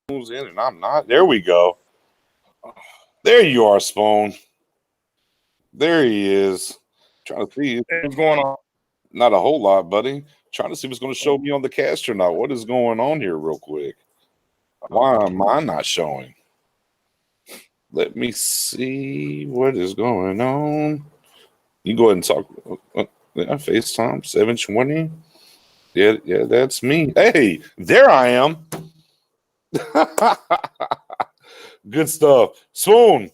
Spoon's in and I'm not. There we go. There you are, Spoon. There he is. Trying to see. What's going on? Not a whole lot, buddy. Trying to see what's going to show me on the cast or not. What is going on here, real quick? Why am I not showing? Let me see what is going on. You go ahead and talk. FaceTime 720. Yeah, that's me. Hey, there I am. Good stuff. Spoon.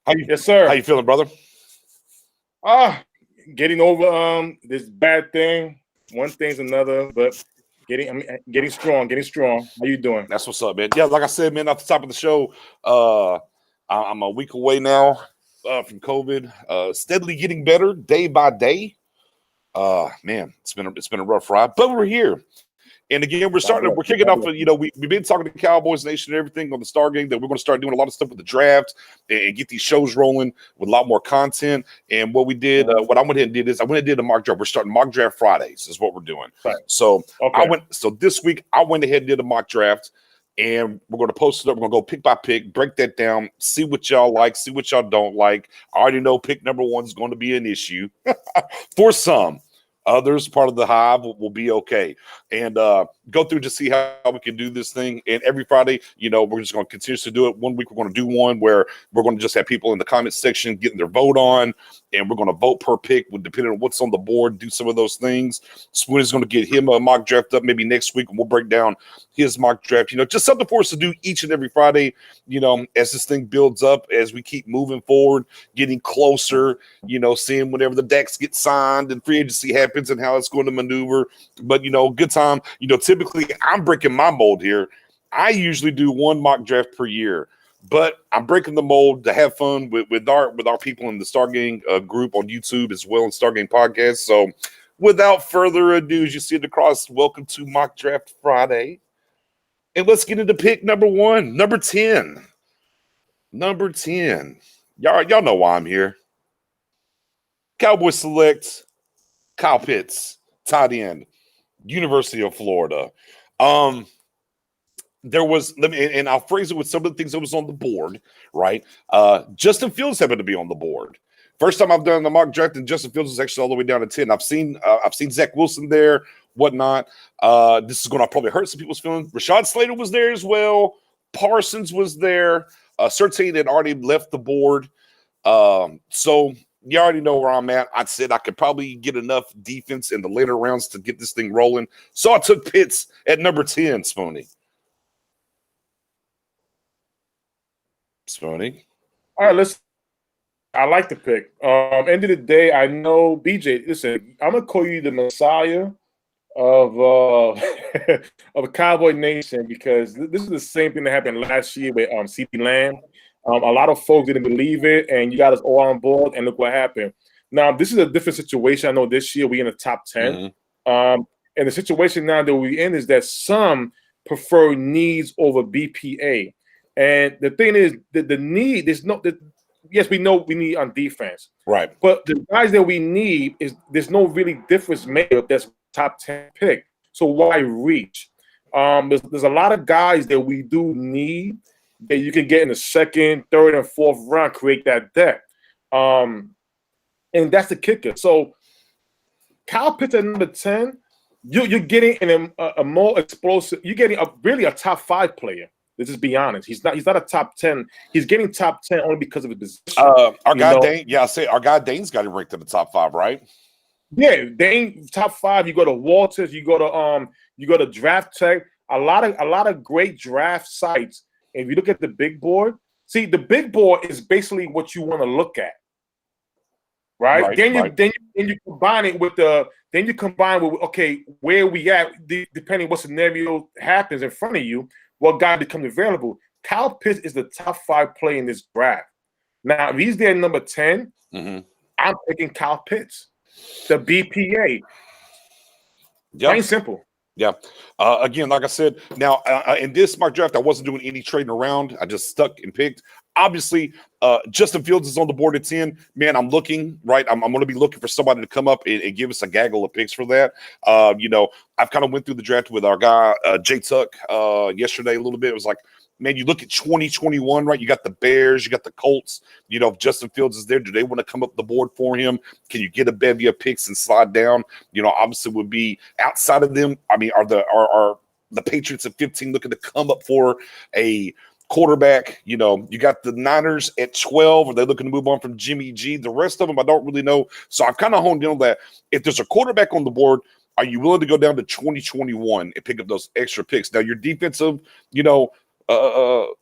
Yes, sir. How you feeling, brother? Getting over this bad thing. One thing's another, but getting strong. How you doing? That's what's up, man. Yeah, like I said, man, at the top of the show, I'm a week away now from COVID. Steadily getting better day by day. Man, it's been a rough ride, but we're here. And again, we're kicking off. We've been talking to Cowboys Nation and everything on the Star Game that we're going to start doing a lot of stuff with the draft and get these shows rolling with a lot more content. And what we did, what I went ahead and did is I went and did a mock draft. We're starting mock draft Fridays is what we're doing. Right. So this week I went ahead and did a mock draft, and we're going to post it up. We're going to go pick by pick, break that down, see what y'all like, see what y'all don't like. I already know pick number 1 is going to be an issue for some. Others, part of the hive, will be okay. And go through to see how we can do this thing. And every Friday, we're just going to continue to do it. One week, we're going to do one where we're going to just have people in the comment section getting their vote on. And we're going to vote per pick, depending on what's on the board, do some of those things. Spoon is going to get him a mock draft up maybe next week, and we'll break down his mock draft. Just something for us to do each and every Friday, as this thing builds up, as we keep moving forward, getting closer, seeing whenever the decks get signed and free agency happens and how it's going to maneuver. But, good time. Typically I'm breaking my mold here. I usually do one mock draft per year. But I'm breaking the mold to have fun with our people in the Stargame group on YouTube as well, and Stargame podcast. So without further ado, as you see it across, welcome to Mock Draft Friday. And let's get into pick number 1, number 10. Number 10. Y'all know why I'm here. Cowboys select Kyle Pitts, tight end, University of Florida. And I'll phrase it with some of the things that was on the board, right? Justin Fields happened to be on the board. First time I've done the mock draft, and Justin Fields is actually all the way down to 10. I've seen Zach Wilson there, whatnot. This is going to probably hurt some people's feelings. Rashad Slater was there as well. Parsons was there. Surtain had already left the board. So you already know where I'm at. I said I could probably get enough defense in the later rounds to get this thing rolling. So I took Pitts at number 10, Spoony. All right, I like the pick. End of the day, I know BJ. Listen, I'm gonna call you the Messiah of of a Cowboy Nation, because this is the same thing that happened last year with CeeDee Lamb. A lot of folks didn't believe it, and you got us all on board. And look what happened. Now this is a different situation. I know this year we in the top 10. And the situation now that we're in is that some prefer needs over BPA. And the thing is that the need is not that. Yes, we know we need on defense, right? But the guys that we need there's no really difference made up. That's top 10 pick. So why reach? There's a lot of guys that we do need that you can get in the second, third, and fourth round, create that depth. And that's the kicker. So Kyle Pitts at number 10, you're getting in a more explosive. You're getting really a top 5 player. Let's just be honest. He's not a top 10. He's getting top 10 only because of the position. Our guy Dane's got him ranked in the top 5, right? Yeah, Dane top 5. You go to Walters. You go to Draft Tech. A lot of great draft sites. And if you look at the big board, see the big board is basically what you want to look at, right? Then you combine it with okay, where we at, depending what scenario happens in front of you. What guy becomes available? Kyle Pitts is the top 5 player in this draft. Now, if he's there at number 10, I'm picking Kyle Pitts, the BPA. Plain simple. Yeah. Again, like I said, now in this mock draft, I wasn't doing any trading around. I just stuck and picked. Obviously, Justin Fields is on the board at 10. Man, I'm looking, right? I'm going to be looking for somebody to come up and give us a gaggle of picks for that. I've kind of went through the draft with our guy, Jay Tuck, yesterday a little bit. It was like, man, you look at 2021, right? You got the Bears, you got the Colts. If Justin Fields is there, do they want to come up the board for him? Can you get a bevy of picks and slide down? Obviously would be outside of them. I mean, are the Patriots at 15 looking to come up for a quarterback? You got the Niners at 12. Are they looking to move on from Jimmy G? The rest of them, I don't really know. So I've kind of honed in on that. If there's a quarterback on the board, are you willing to go down to 2021 and pick up those extra picks? Now, your defensive,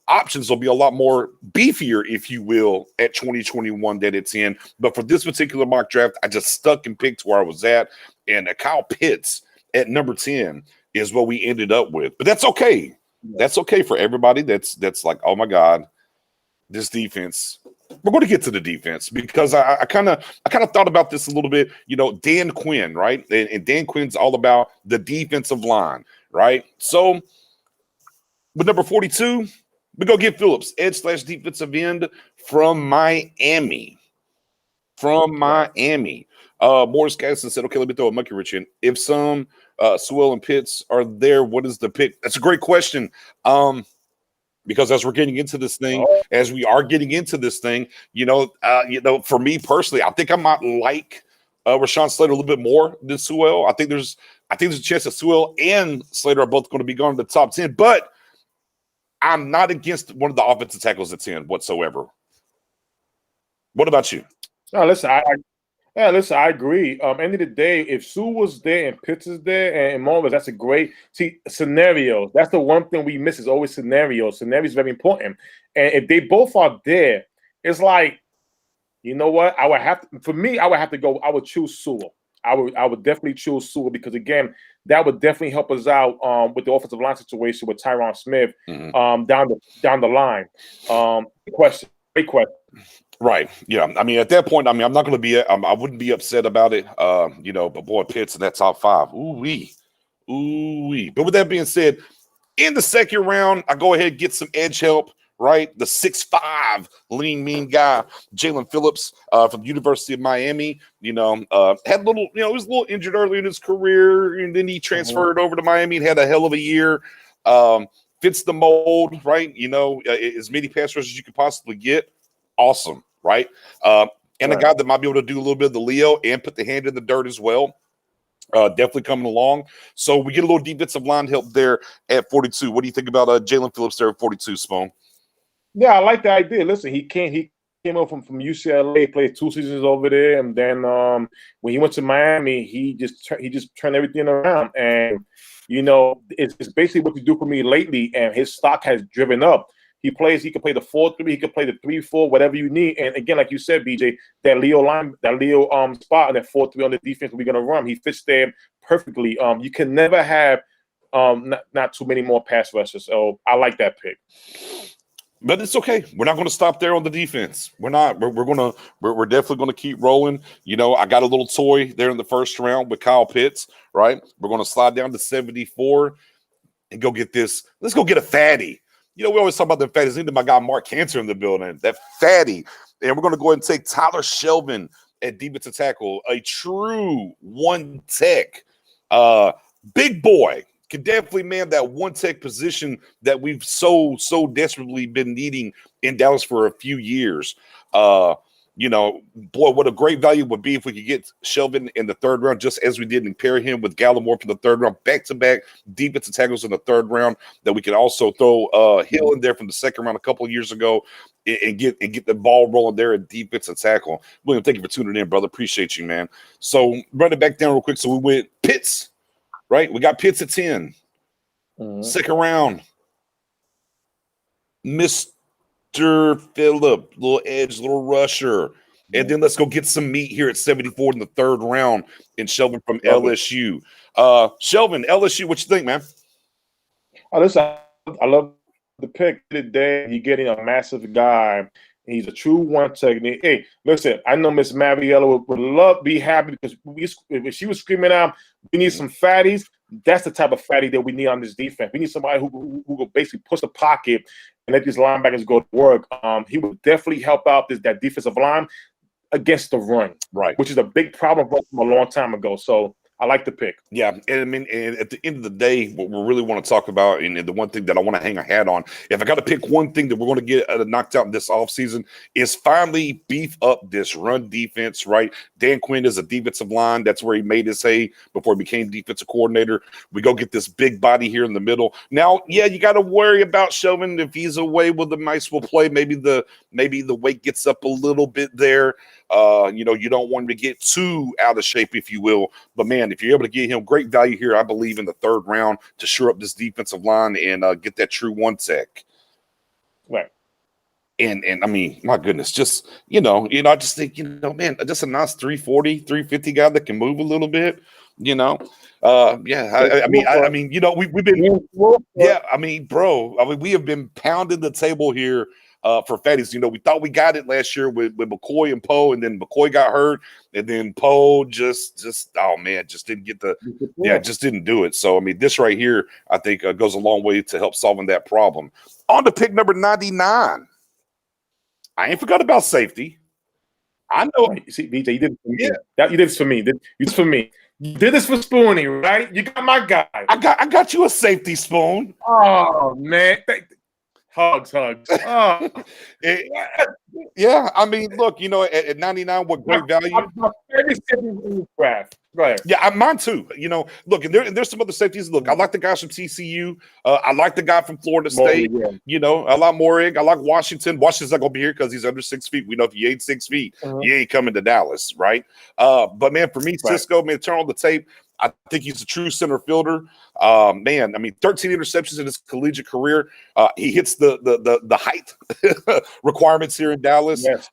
options will be a lot more beefier, if you will, at 2021 than it's in. But for this particular mock draft, I just stuck and picked where I was at. And Kyle Pitts at number 10 is what we ended up with. But that's okay. That's okay for everybody that's like, oh my God, this defense. We're going to get to the defense because I kind of thought about this a little bit. Dan Quinn, right? And Dan Quinn's all about the defensive line, right? So with number 42, we go get Phillips, edge/defensive end from Miami. Morris Gadsden said, okay, let me throw a monkey wrench in. If some Sewell and Pitts are there, what is the pick? That's a great question. Because as we are getting into this thing, for me personally, I think I might like Rashawn Slater a little bit more than Sewell. I think there's a chance that Sewell and Slater are both going to be going to the top 10, but I'm not against one of the offensive tackles at 10 whatsoever. What about you? No, listen, I agree. End of the day, if Sue was there and Pitts is there and Morris, that's a great scenarios. That's the one thing we miss is always scenarios. Scenarios is very important. And if they both are there, it's like, you know what? I would have to go. I would choose Sewell. I would definitely choose Sewell because again, that would definitely help us out with the offensive line situation with Tyron Smith down the line. Great question. Right. Yeah. I mean, at that point, I'm not going to be. I wouldn't be upset about it. But boy, Pitts in that top 5. Ooh wee. But with that being said, in the second round, I go ahead and get some edge help. Right, the 6'5" lean mean guy, Jalen Phillips from the University of Miami. Had a little. He was a little injured early in his career, and then he transferred over to Miami and had a hell of a year. Fits the mold, right? As many pass rushers as you could possibly get. Awesome, right? A guy that might be able to do a little bit of the Leo and put the hand in the dirt as well. Definitely coming along. So we get a little defensive line help there at 42. What do you think about Jalen Phillips there at 42, Spoon? Yeah, I like the idea. Listen, he came up from UCLA, played 2 seasons over there, and then when he went to Miami, he just turned everything around. And it's basically what you do for me lately, and his stock has driven up. He can play the 4-3, he can play the 3-4, whatever you need. And again, like you said, BJ, that Leo spot and that 4-3 on the defense we're gonna run, he fits there perfectly. You can never have not too many more pass rushers. So I like that pick. But it's okay. We're not going to stop there on the defense. We're not. We're definitely going to keep rolling. I got a little toy there in the first round with Kyle Pitts. Right. We're going to slide down to 74 and go get this. Let's go get a fatty. We always talk about the fatties. Into my guy Mark Cantor in the building. That fatty. And we're going to go ahead and take Tyler Shelvin at defensive tackle, a true one tech, big boy. Can definitely man that one tech position that we've so desperately been needing in Dallas for a few years. Boy, what a great value would be if we could get Shelvin in the 3rd round, just as we did and pair him with Gallimore for the 3rd round, back-to-back defensive tackles in the 3rd round. That we could also throw Hill in there from the 2nd round a couple of years ago and get the ball rolling there at defensive tackle. William, thank you for tuning in, brother. Appreciate you, man. So run it back down real quick. So we went Pitts. Right, we got Pitts at 10. 2nd round, Mr. Phillip, little edge, little rusher. And then let's go get some meat here at 74 in the 3rd round in Shelvin from LSU. Shelvin, LSU, what you think, man? Listen, I love the pick today. You're getting a massive guy. He's a true one technique. Hey, listen, I know Miss Mariella would love be happy because if she was screaming out, we need some fatties. That's the type of fatty that we need on this defense. We need somebody who will basically push the pocket and let these linebackers go to work. He would definitely help out that defensive line against the run, Right. which is a big problem from a long time ago. So I like the pick. Yeah, and I mean, and at the end of the day, what we really want to talk about, and the one thing that I want to hang a hat on, if I got to pick one thing that we're going to get knocked out in this offseason, is finally beef up this run defense, right? Dan Quinn is a defensive line. That's where he made his hay before he became defensive coordinator. We go get this big body here in the middle. Now, yeah, you got to worry about Chauvin. If he's away, well, the mice will play. Maybe the weight gets up a little bit there. You know, you don't want him to get too out of shape, if you will. But man, if you're able to get him great value here, I believe in the third round to shore up this defensive line and get that true one tech. Right. And I mean, my goodness, just, you know, I just think, you know, man, just a nice 340, 350 guy that can move a little bit, you know. Yeah, I mean, you know, we've been, yeah, I mean, bro, I mean, we have been pounding the table here for fatties. You know, we thought we got it last year with McCoy and Poe, and then McCoy got hurt, and then Poe just oh man, just didn't get just didn't do it. So I mean, this right here, I think goes a long way to help solving that problem. On to pick number 99. I ain't forgot about safety. I know. You see, BJ, you did it for me. Yeah. You did this for me. You did this for me. You did this for Spoonie, right? You got my guy. I got you a safety, Spoon. Oh man. Hugs. Oh. Yeah, I mean, look, you know, at 99, what great value. My favorite safety in draft. Right. Yeah, mine too. You know, look, and there's some other safeties. Look, I like the guys from TCU. I like the guy from Florida State. You know, I like Morig. I like Washington. Washington's not going to be here because he's under 6 feet. We know if you ain't 6 feet, you ain't coming to Dallas, right? But, man, for me, Cisco, man, turn on the tape. I think he's a true center fielder. Man, I mean, 13 interceptions in his collegiate career. He hits the height requirements here in Dallas. Yes.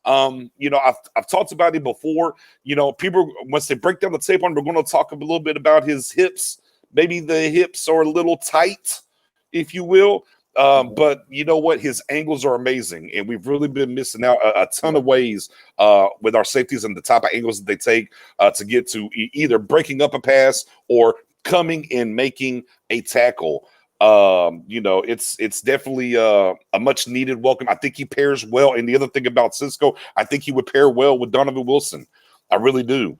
You know, I've talked about it before. You know, people, once they break down the tape on, we're going to talk a little bit about his hips. Maybe the hips are a little tight, if you will. But you know what? His angles are amazing, and we've really been missing out a ton of ways with our safeties and the type of angles that they take to get to either breaking up a pass or coming and making a tackle. You know, it's definitely a much needed welcome. I think he pairs well. And the other thing about Cisco, I think he would pair well with Donovan Wilson. I really do.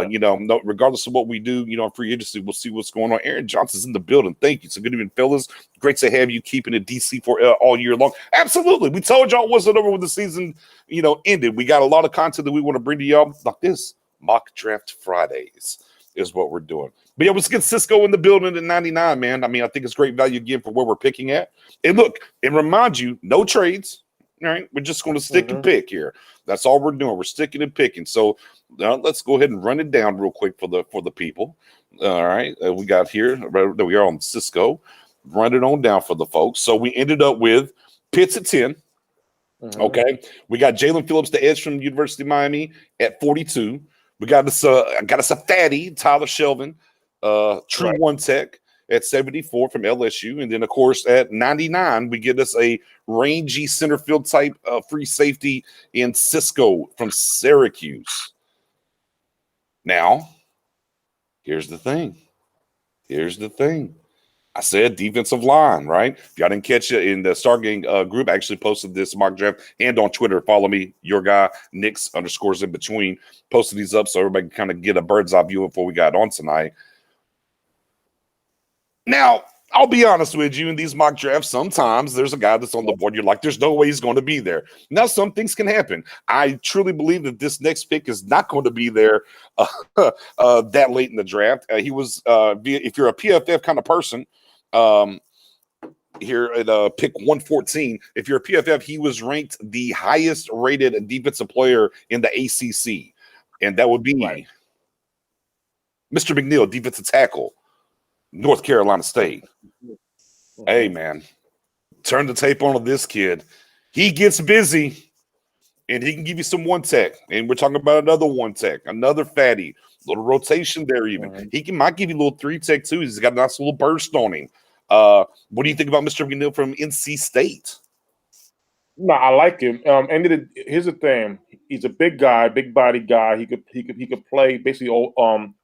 You know, regardless of what we do, you know, in free agency, we'll see what's going on. Aaron Johnson's in the building. Thank you. So good evening, fellas. Great to have you keeping it DC for all year long. Absolutely. We told y'all it wasn't over when the season, you know, ended. We got a lot of content that we want to bring to y'all like this. Mock Draft Fridays is what we're doing. But yeah, let's get Cisco in the building at 99, man. I mean, I think it's great value again for where we're picking at. And look, and remind you, no trades. All right, we're just going to stick and pick here. That's all we're doing. We're sticking and picking. So let's go ahead and run it down real quick for the people. All right, we got here. There we are on Cisco. Run it on down for the folks. So we ended up with Pitts at 10. Okay, we got Jalen Phillips, the edge from University of Miami, at 42. We got us a fatty, Tyler Shelvin, true one tech at 74 from LSU. And then, of course, at 99, we get us a rangy center field type free safety in Cisco from Syracuse. Now, here's the thing. I said defensive line, right? If y'all didn't catch it in the Stargate group, I actually posted this mock draft and on Twitter. Follow me, your guy, Nix _ in between. Posted these up so everybody can kind of get a bird's eye view of what we got on tonight. Now, I'll be honest with you, in these mock drafts, sometimes there's a guy that's on the board. You're like, there's no way he's going to be there. Now, some things can happen. I truly believe that this next pick is not going to be there that late in the draft. He was, if you're a PFF kind of person, here at pick 114, if you're a PFF, he was ranked the highest rated defensive player in the ACC. And that would be Mr. McNeil, defensive tackle. North Carolina State. Hey, man, turn the tape on to this kid. He gets busy, and he can give you some one tech. And we're talking about another one tech, another fatty, little might there even. He might give you a little 3 tech, too. He's got a nice little burst on him. What do you think about Mr. McNeil from NC State? No, I like him. Here's the thing: he's a big guy, big body guy. He could play basically all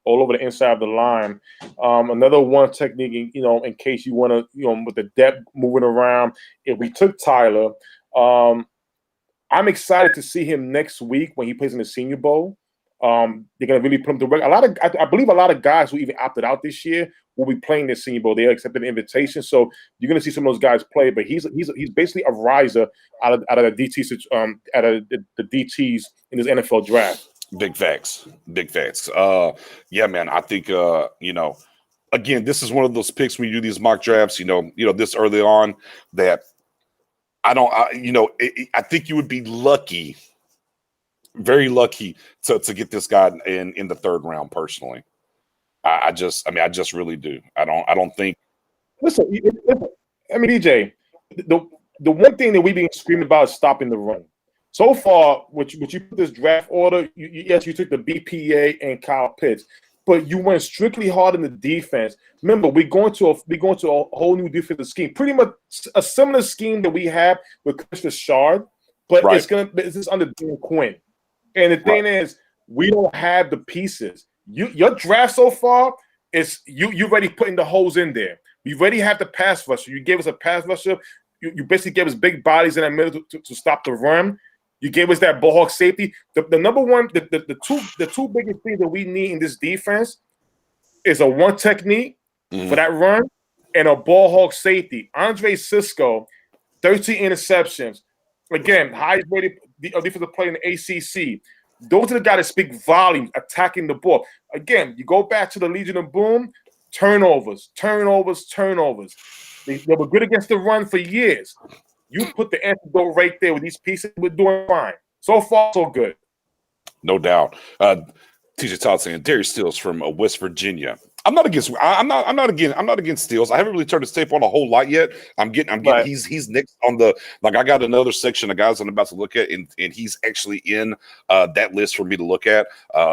over the inside of the line. Another one technique, in case you want to, with the depth moving around. If we took Tyler, I'm excited to see him next week when he plays in the Senior Bowl. They're gonna really put him to work. I believe a lot of guys who even opted out this year will be playing this Senior Bowl. They accepted the invitation, so you're gonna see some of those guys play. But he's basically a riser out of the DTs out of the DTs in this NFL draft. Big facts. Big facts. Yeah, man. I think again, this is one of those picks when you do these mock drafts, this early on that I think you would be lucky, very lucky to get this guy in the third round personally. I just really do. I don't think. Listen, DJ, the one thing that we've been screaming about is stopping the run. So far, what you put this draft order, yes, you took the BPA and Kyle Pitts, but you went strictly hard in the defense. Remember, we're going to a whole new defensive scheme, pretty much a similar scheme that we have with Chris Richard, but Right. it's just under Dan Quinn. And the thing is, we don't have the pieces. Your draft so far is you already putting the holes in there. We already have the pass rusher. You gave us a pass rusher. You basically gave us big bodies in the middle to stop the run. You gave us that ball hawk safety. The number one, the two biggest things that we need in this defense is a one technique for that run and a ball hawk safety. Andre Cisco, 13 interceptions. Again, highest rated defensive player in the ACC. Those are the guys that speak volumes, attacking the ball. Again, you go back to the Legion of Boom, turnovers. They were good against the run for years. You put the antidote right there with these pieces. We're doing fine. So far, so good. No doubt. TJ Todd saying Darius Stills from West Virginia. I'm not against Stills. I haven't really turned his tape on a whole lot yet. I'm getting Right. he's next on the I got another section of guys I'm about to look at, and he's actually in that list for me to look at.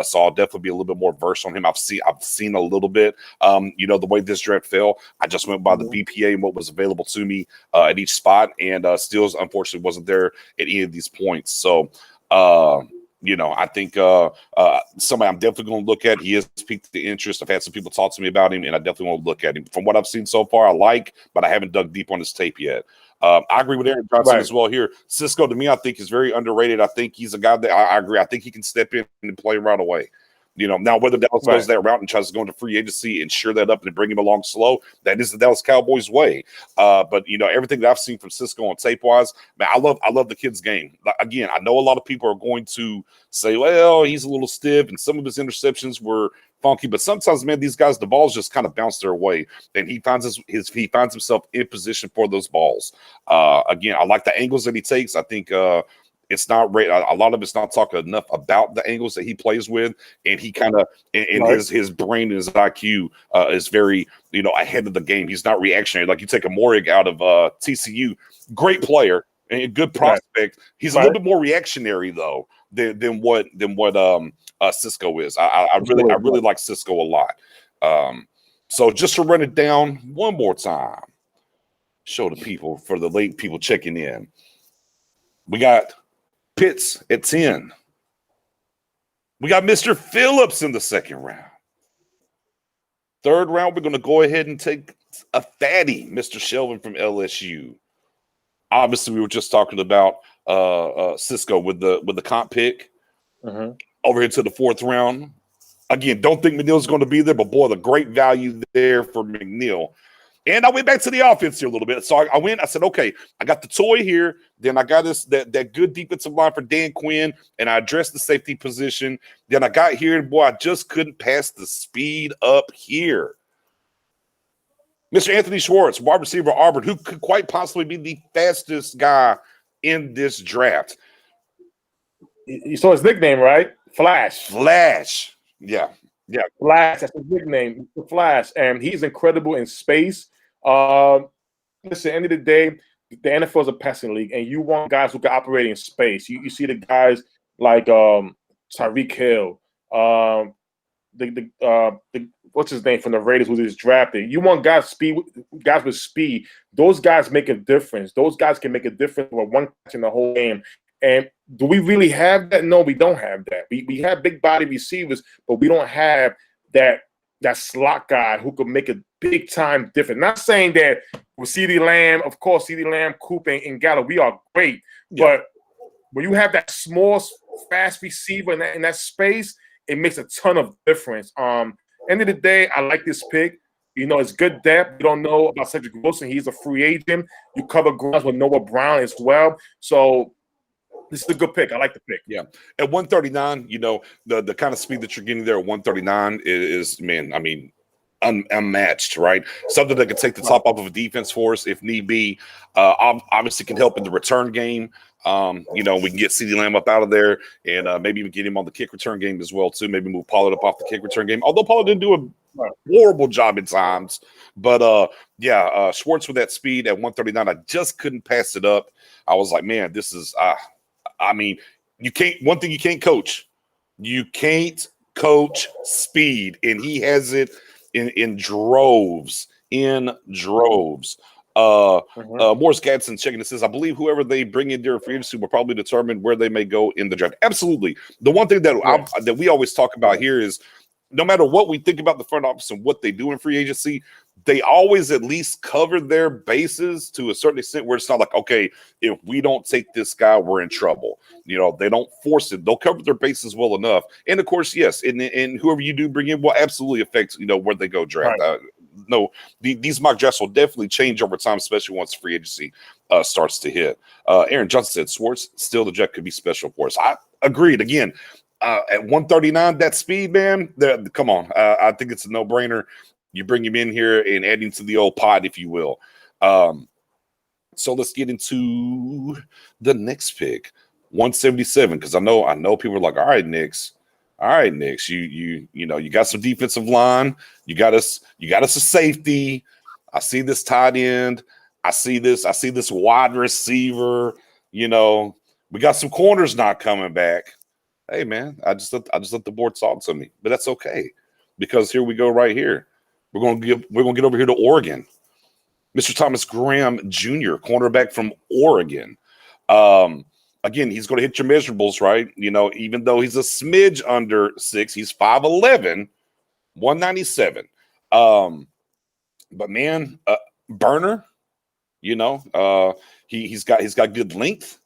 So I'll definitely be a little bit more versed on him. I've seen a little bit. The way this draft fell, I just went by the BPA and what was available to me at each spot, and Stills unfortunately wasn't there at any of these points. So I think somebody I'm definitely going to look at. He has piqued the interest. I've had some people talk to me about him, and I definitely want to look at him. From what I've seen so far, I like, but I haven't dug deep on his tape yet. I agree with Aaron Johnson as well here. Cisco, to me, I think is very underrated. I think he's a guy that I agree. I think he can step in and play right away. Now whether Dallas goes that route and tries to go into free agency and shore that up and bring him along slow, that is the Dallas Cowboys way. But everything that I've seen from Cisco on tape wise, man, I love the kid's game. Again, I know a lot of people are going to say, well, he's a little stiff and some of his interceptions were funky, but sometimes, man, these guys, the balls just kind of bounce their way, and he finds himself in position for those balls. Again, I like the angles that he takes. I think it's not a lot of it's not talking enough about the angles that he plays with, and he kind of his brain and his IQ is very ahead of the game. He's not reactionary. Like you take a Morig out of TCU, great player and a good prospect. He's a little bit more reactionary though than what Cisco is. I really like Cisco a lot. So just to run it down one more time, show the people for the late people checking in. We got Pitts at 10. We got Mr. Phillips in the second round. Third round, we're going to go ahead and take a fatty, Mr. Shelvin from LSU. Obviously, we were just talking about Cisco with the comp pick over into the fourth round. Again, don't think McNeil's going to be there, but boy, the great value there for McNeil. And I went back to the offense here a little bit. So I said, okay, I got the toy here. Then I got that good defensive line for Dan Quinn, and I addressed the safety position. Then I got here, and boy, I just couldn't pass the speed up here. Mr. Anthony Schwartz, wide receiver Auburn, who could quite possibly be the fastest guy in this draft. You saw his nickname, right? Flash. Yeah. Flash, that's his nickname, Flash. And he's incredible in space. Listen, at the end of the day, the NFL is a passing league, and you want guys who can operate in space. You see the guys like Tyreek Hill, the what's his name from the Raiders who just drafted. You want guys with speed. Those guys make a difference. Those guys can make a difference with one catch in the whole game. And do we really have that? No, we don't have that. We have big body receivers, but we don't have that slot guy who could make a big time difference. Not saying that with CeeDee Lamb, of course, CeeDee Lamb, Cooper, and Gallup, we are great. Yeah. But when you have that small, fast receiver in that space, it makes a ton of difference. End of the day, I like this pick. You know, it's good depth. You don't know about Cedric Wilson. He's a free agent. You cover grounds with Noah Brown as well. So this is a good pick. I like the pick. Yeah. At 139, you know, the kind of speed that you're getting there at 139 is man, I mean, unmatched, right? Something that can take the top off of a defense for us if need be. Obviously can help in the return game. You know, we can get CeeDee Lamb up out of there and maybe even get him on the kick return game as well, too. Maybe move Pollard up off the kick return game. Although Pollard didn't do a horrible job at times. But, Schwartz with that speed at 139, I just couldn't pass it up. I was like, man, this is I mean, you can't – one thing you can't coach. You can't coach speed, and he has it in droves. Morris Gadsden checking this says, I believe whoever they bring in during free agency will probably determine where they may go in the draft. Absolutely. The one thing that we always talk about here is no matter what we think about the front office and what they do in free agency, they always at least cover their bases to a certain extent where it's not like, okay, if we don't take this guy, we're in trouble. You know, they don't force it. They'll cover their bases well enough. And of course, yes, and whoever you do bring in will absolutely affect, you know, where they go draft. Right. No, these mock drafts will definitely change over time, especially once free agency starts to hit. Aaron Johnson said Schwartz still the draft could be special for us. I agreed. Again, at 139, that speed, man, come on. I think it's a no-brainer. You bring him in here and add him to the old pot, if you will. So let's get into the next pick, 177, because I know people are like, all right, Knicks, you know, you got some defensive line, you got us a safety. I see this tight end, I see this wide receiver. You know, we got some corners not coming back. Hey man, I just let the board talk to me, but that's okay because here we go right here. We're gonna get over here to Oregon. Mr. Thomas Graham Jr., cornerback from Oregon. Again, he's going to hit your measurables, right? You know, even though he's a smidge under 6, he's 5'11", 197. But man, burner. You know, he's got good length.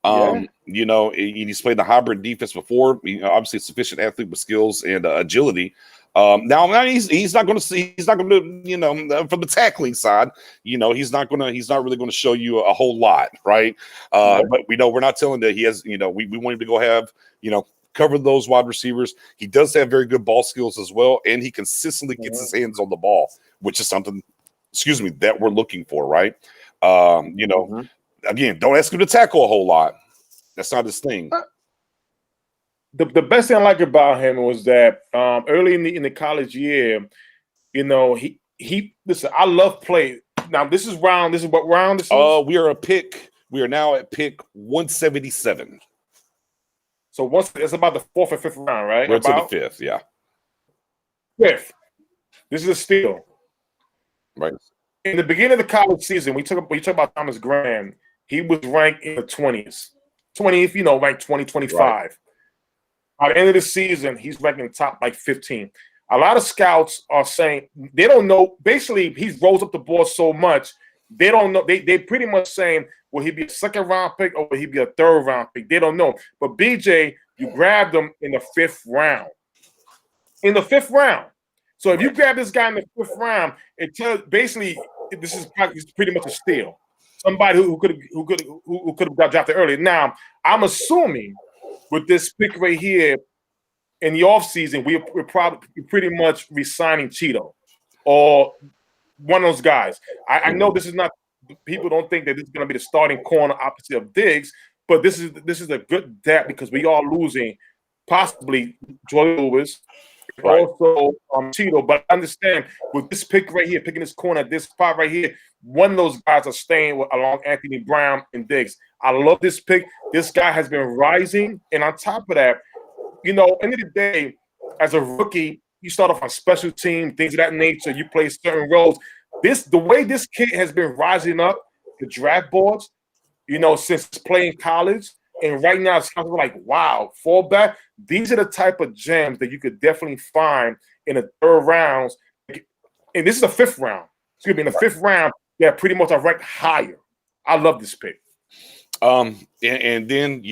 You know, he's played the hybrid defense before. Obviously, a sufficient athlete with skills and agility. Now he's not going to, you know, from the tackling side, you know, he's not really going to show you a whole lot, right? But we know we're not telling that he has, you know, we want him to go have, you know, cover those wide receivers. He does have very good ball skills as well, and he consistently gets his hands on the ball, which is something, that we're looking for, right? You know, again, don't ask him to tackle a whole lot. That's not his thing. The best thing I like about him was that early in the college year, you know, he listen. I love play. Now this is what round this is? We are now at pick 177. So it's about the 4th or 5th round, right? We're to the 5th, yeah. 5th. This is a steal, right? In the beginning of the college season, we talk about Thomas Graham. He was ranked in the 20th, you know, ranked 2025. Right. By the end of the season, he's ranked in the top like 15. A lot of scouts are saying they don't know. Basically, he rolls up the board so much, they don't know. They pretty much saying, will he be a 2nd round pick or will he be a 3rd round pick? They don't know. But BJ, you grabbed him in the 5th round. In the 5th round. So if you grab this guy in the 5th round, it tells basically this is pretty much a steal. Somebody who could have got drafted earlier. Now, I'm assuming with this pick right here in the offseason, we're probably pretty much re-signing Cheeto or one of those guys. I know this is not – people don't think that this is going to be the starting corner opposite of Diggs, but this is a good depth because we are losing possibly Joy Lewis, also Cheeto. But I understand with this pick right here, picking this corner at this spot right here, one of those guys are staying along Anthony Brown and Diggs. I love this pick. This guy has been rising. And on top of that, you know, end of the day, as a rookie, you start off on special team, things of that nature. You play certain roles. The way this kid has been rising up the draft boards, since playing college, and right now it's kind of like, wow, fallback. These are the type of gems that you could definitely find in the third rounds, and this is the fifth round. Excuse me, in the fifth round, they're pretty much are ranked higher. I love this pick. And then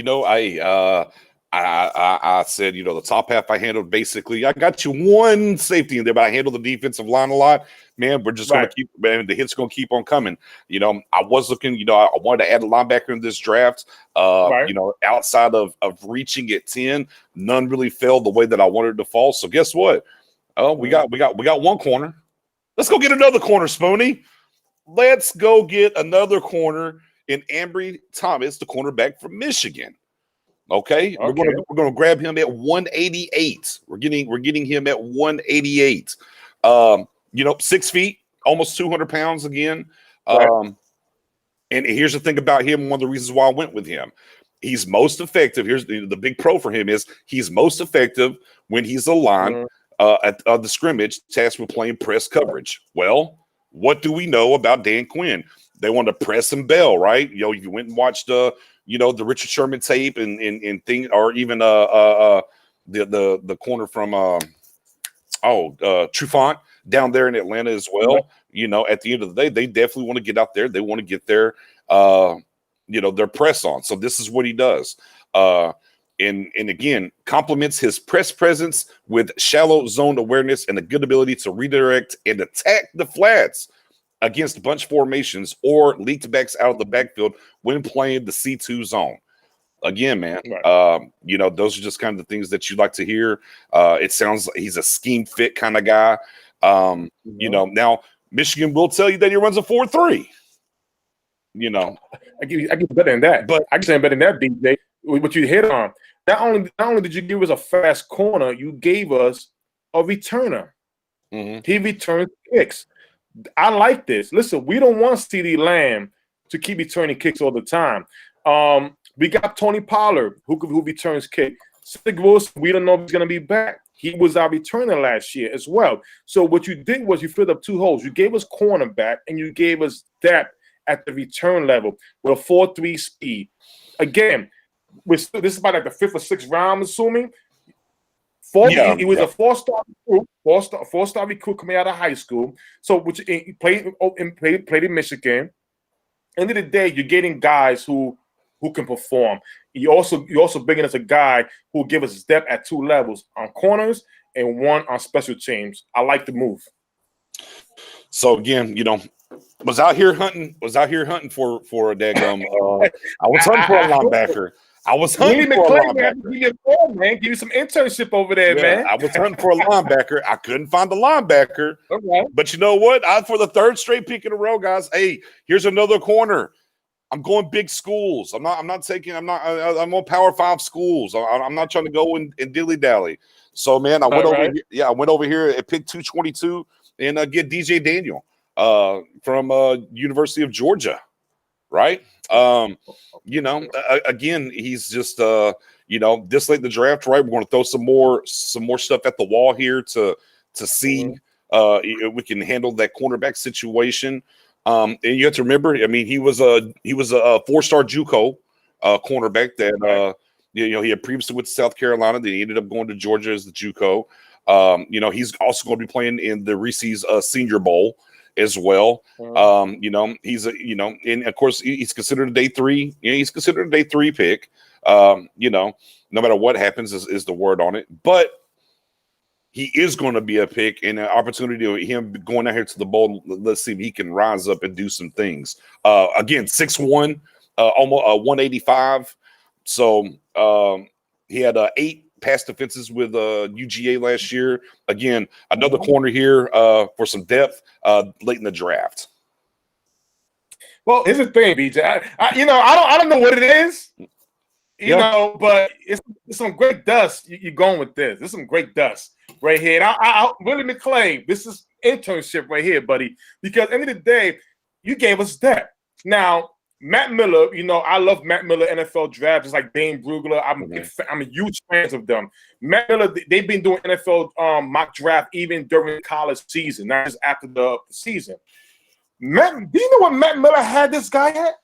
I said, the top half I handled basically. I got you one safety in there, but I handled the defensive line a lot. Man, we're just going to keep, man, the hits going to keep on coming. I was looking, I wanted to add a linebacker in this draft. Outside of reaching at 10, none really fell the way that I wanted to fall. So guess what? Oh, we got one corner. Let's go get another corner, Spoonie. Let's go get another corner in Ambry Thomas, the cornerback from Michigan. Okay. We're gonna grab him at 188. We're getting him at 188. 6 feet, almost 200 pounds again. And here's the thing about him. One of the reasons why I went with him, he's most effective. Here's the big pro for him is he's most effective when he's aligned at the scrimmage tasked with playing press coverage. Well, what do we know about Dan Quinn? They want to press and bail, right? You went and watched the Richard Sherman tape and thing, or even the corner from Trufant down there in Atlanta as well. At the end of the day, they definitely want to get out there. They want to get their their press on. So this is what he does. And again, complements his press presence with shallow zone awareness and a good ability to redirect and attack the flats against bunch formations or leaked backs out of the backfield when playing the C2 zone. Again, man, those are just kind of the things that you like to hear. It sounds like he's a scheme fit kind of guy. Now Michigan will tell you that he runs a 4.3. I give better than that, but I can say better than that, DJ. What you hit on. Not only did you give us a fast corner, you gave us a returner. He returns kicks. I like this. Listen, we don't want CeeDee Lamb to keep returning kicks all the time. We got Tony Pollard who returns kicks. Cedric Wilson, we don't know if he's going to be back. He was our returner last year as well. So what you did was you filled up two holes. You gave us cornerback and you gave us depth at the return level with a 4.3 speed. Again, this is about like the fifth or sixth round, I'm assuming. He was a four-star recruit coming out of high school. So which he played in Michigan. End of the day, you're getting guys who can perform. You're also bringing us a guy who will give us depth at two levels, on corners and one on special teams. I like the move. So again, was out here hunting for a daggum. I was hunting for a linebacker. I was hunting for a linebacker. Man, give you some internship over there, man. I was hunting for a linebacker. I couldn't find the linebacker. Okay. But you know what? For the third straight pick in a row, guys. Hey, here's another corner. I'm going big schools. I'm on Power 5 schools. I'm not trying to go and dilly dally. So man, I went over here at pick 222 and get DJ Daniel from University of Georgia. Right. Again, he's just this late in the draft, right? We're going to throw some more stuff at the wall here to see if we can handle that cornerback situation. And you have to remember, I mean, he was a 4-star JUCO cornerback that he had previously with South Carolina. Then he ended up going to Georgia as the JUCO. He's also going to be playing in the Reese's Senior Bowl as well. He's and of course he's considered a day 3. He's considered a day 3 pick. No matter what happens is the word on it. But he is going to be a pick and an opportunity to him going out here to the bowl. Let's see if he can rise up and do some things. Again, 6'1", almost 185. So he had 8 pass defenses with UGA last year. Again, another corner here for some depth late in the draft. Well, here's the thing, BJ. I don't know what it is. But it's some great dust. You're going with this. This is some great dust right here. And I Willie McClain, this is internship right here, buddy. Because at the end of the day, you gave us depth. Now, Matt Miller, I love Matt Miller NFL draft, just like Dane Brugler. I'm a huge fan of them. Matt Miller, they've been doing NFL mock draft even during the college season, not just after the season. Do you know what Matt Miller had this guy at?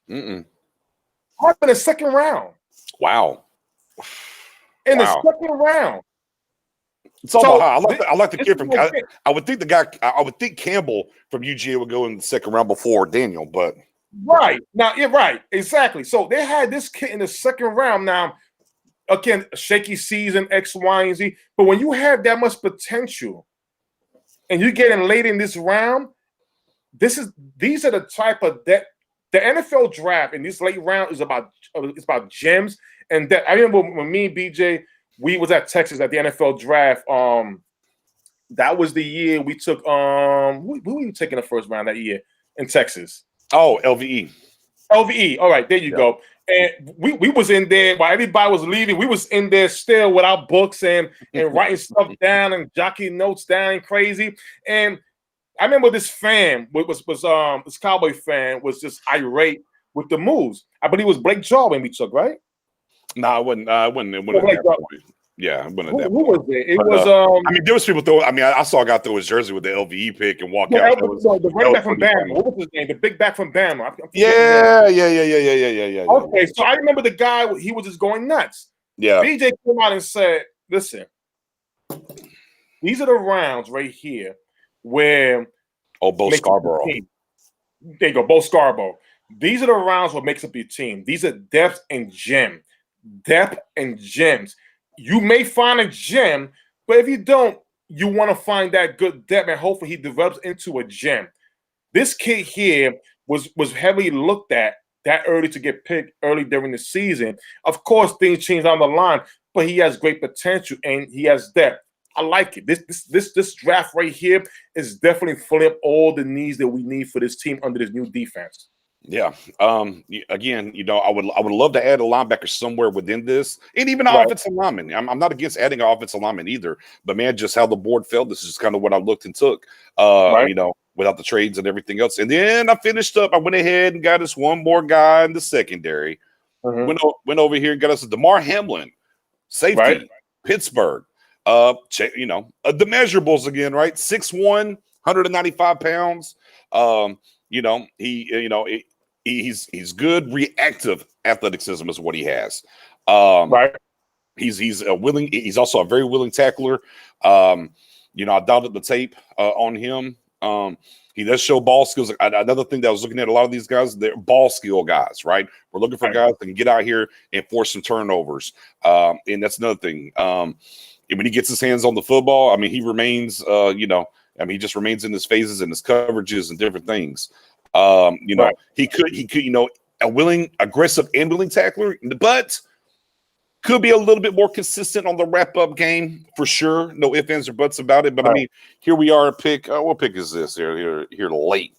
In the second round. Wow. In the second round. It's all about how I like the kid from. I would think I would think Campbell from UGA would go in the second round before Daniel, but right now, yeah, right, exactly. So they had this kid in the second round. Now, again, shaky season, X, Y, and Z. But when you have that much potential, and you get in late in this round, these are the type of that the NFL draft in this late round is about. It's about gems and that. I remember when me and BJ. We was at Texas at the NFL draft. That was the year we took. Who were you taking the first round that year in Texas? Oh, LVE. LVE. All right, there you go. And we was in there while everybody was leaving. We was in there still with our books and writing stuff down and jockeying notes down crazy. And I remember this fan this Cowboy fan was just irate with the moves. I believe it was Blake Jarwin we took, right? No, I wouldn't. It wouldn't at that point. Yeah, I wouldn't at that point. Who was it? It was. I mean, there was people throw. I mean, I saw a guy throw his jersey with the LVE pick and walk out. The running back from Bama. What was his name? The big back from Bama. Yeah. Okay, so I remember the guy. He was just going nuts. Yeah. BJ came out and said, "Listen, these are the rounds right here where." Oh, Bo Scarborough. There you go, Bo Scarborough. These are the rounds what makes up your team. These are depth and gem. Depth and gems. You may find a gem, but if you don't, you want to find that good depth, and hopefully he develops into a gem. This kid here was heavily looked at that early to get picked early during the season. Of course, things change down the line, but he has great potential and he has depth. I like it. This draft right here is definitely filling up all the needs that we need for this team under this new defense. Yeah. Again, I would love to add a linebacker somewhere within this, and even an offensive lineman. I'm not against adding an offensive lineman either, but man, just how the board fell. This is kind of what I looked and took. Without the trades and everything else. And then I finished up. I went ahead and got us one more guy in the secondary. Went over here and got us a DeMar Hamlin, safety, Pittsburgh. The measurables again, right? 6'1", 195 pounds. He's good reactive athleticism is what he has. He's willing. He's also a very willing tackler. I doubted the tape on him. He does show ball skills. Another thing that I was looking at, a lot of these guys, they're ball skill guys, right? We're looking for guys that can get out here and force some turnovers. And that's another thing. When he gets his hands on the football, I mean, he remains, he just remains in his phases and his coverages and different things. He could, a willing, aggressive and willing tackler, but could be a little bit more consistent on the wrap-up game for sure. No ifs, ands, or buts about it. But I mean, here we are. What pick is this? Here late.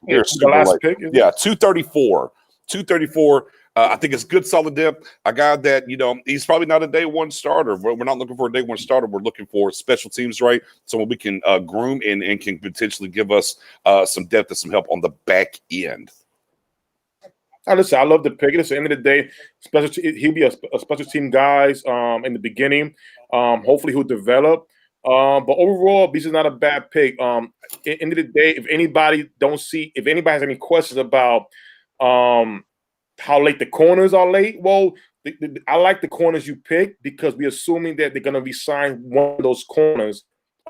Here's the last late. Pick. Yeah, 234. 234. I think it's good, solid depth. A guy that he's probably not a day one starter. We're not looking for a day one starter. We're looking for special teams, right? Someone we can groom and can potentially give us some depth and some help on the back end. Listen, I love the pick. At the end of the day, he'll be a special team guys in the beginning. Hopefully, he'll develop. But overall, this is not a bad pick. At the end of the day, if anybody has any questions about how late the corners are late, well, I like the corners you pick because we're assuming that they're going to resign one of those corners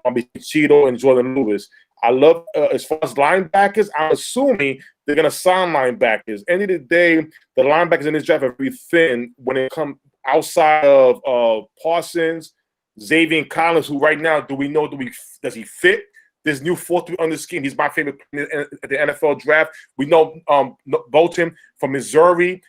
between Cheeto and Jordan Lewis. I love as far as linebackers, I'm assuming they're going to sign linebackers. End of the day, the linebackers in this draft are very thin when it comes outside of Parsons, Xavier Collins, who right now, does he fit this new 4-3 under scheme? He's my favorite player at the NFL draft. We know Bolton from Missouri.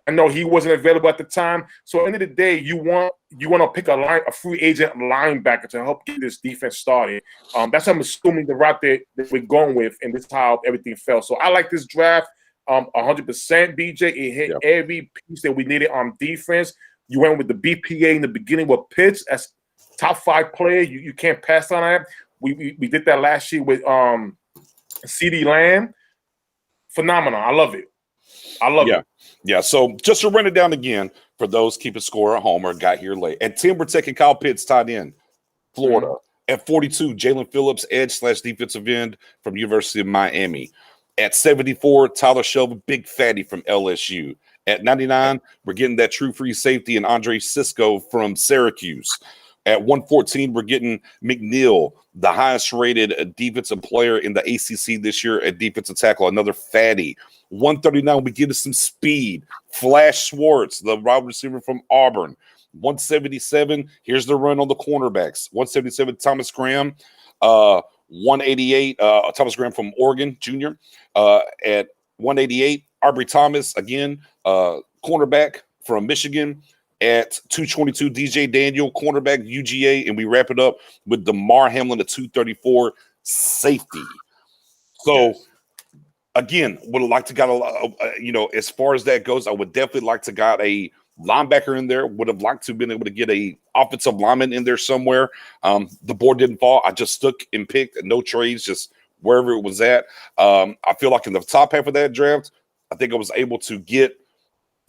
I know he wasn't available at the time. So at the end of the day, you want to pick a free agent linebacker to help get this defense started. That's what I'm assuming the route that we're going with, and this is how everything fell. So I like this draft 100%, BJ. It hit every piece that we needed on defense. You went with the BPA in the beginning with Pitts as top 5 player. You can't pass on that. We did that last year with CeeDee Lamb. Phenomenal. I love it. I love Yeah. it. Yeah. So just to run it down again for those keeping score at home or got here late. At 10, we're taking Kyle Pitts, tight end, Florida. At 42, Jalen Phillips, edge / defensive end from University of Miami. At 74, Tyler Shelby, big fatty from LSU. At 99, we're getting that true free safety and Andre Cisco from Syracuse. At 114, we're getting McNeil, the highest rated defensive player in the ACC this year at defensive tackle, another fatty. 139, we get us some speed. Flash Schwartz, the wide receiver from Auburn. 177, here's the run on the cornerbacks. 177, Thomas Graham. 188, Thomas Graham from Oregon, junior. At 188, Aubrey Thomas, again, cornerback from Michigan. At 222, DJ Daniel, cornerback, UGA. And we wrap it up with DeMar Hamlin at 234, safety. So, again, would have liked to got as far as that goes, I would definitely like to got a linebacker in there. Would have liked to have been able to get a offensive lineman in there somewhere. The board didn't fall. I just stuck and picked no trades, just wherever it was at. I feel like in the top half of that draft, I think I was able to get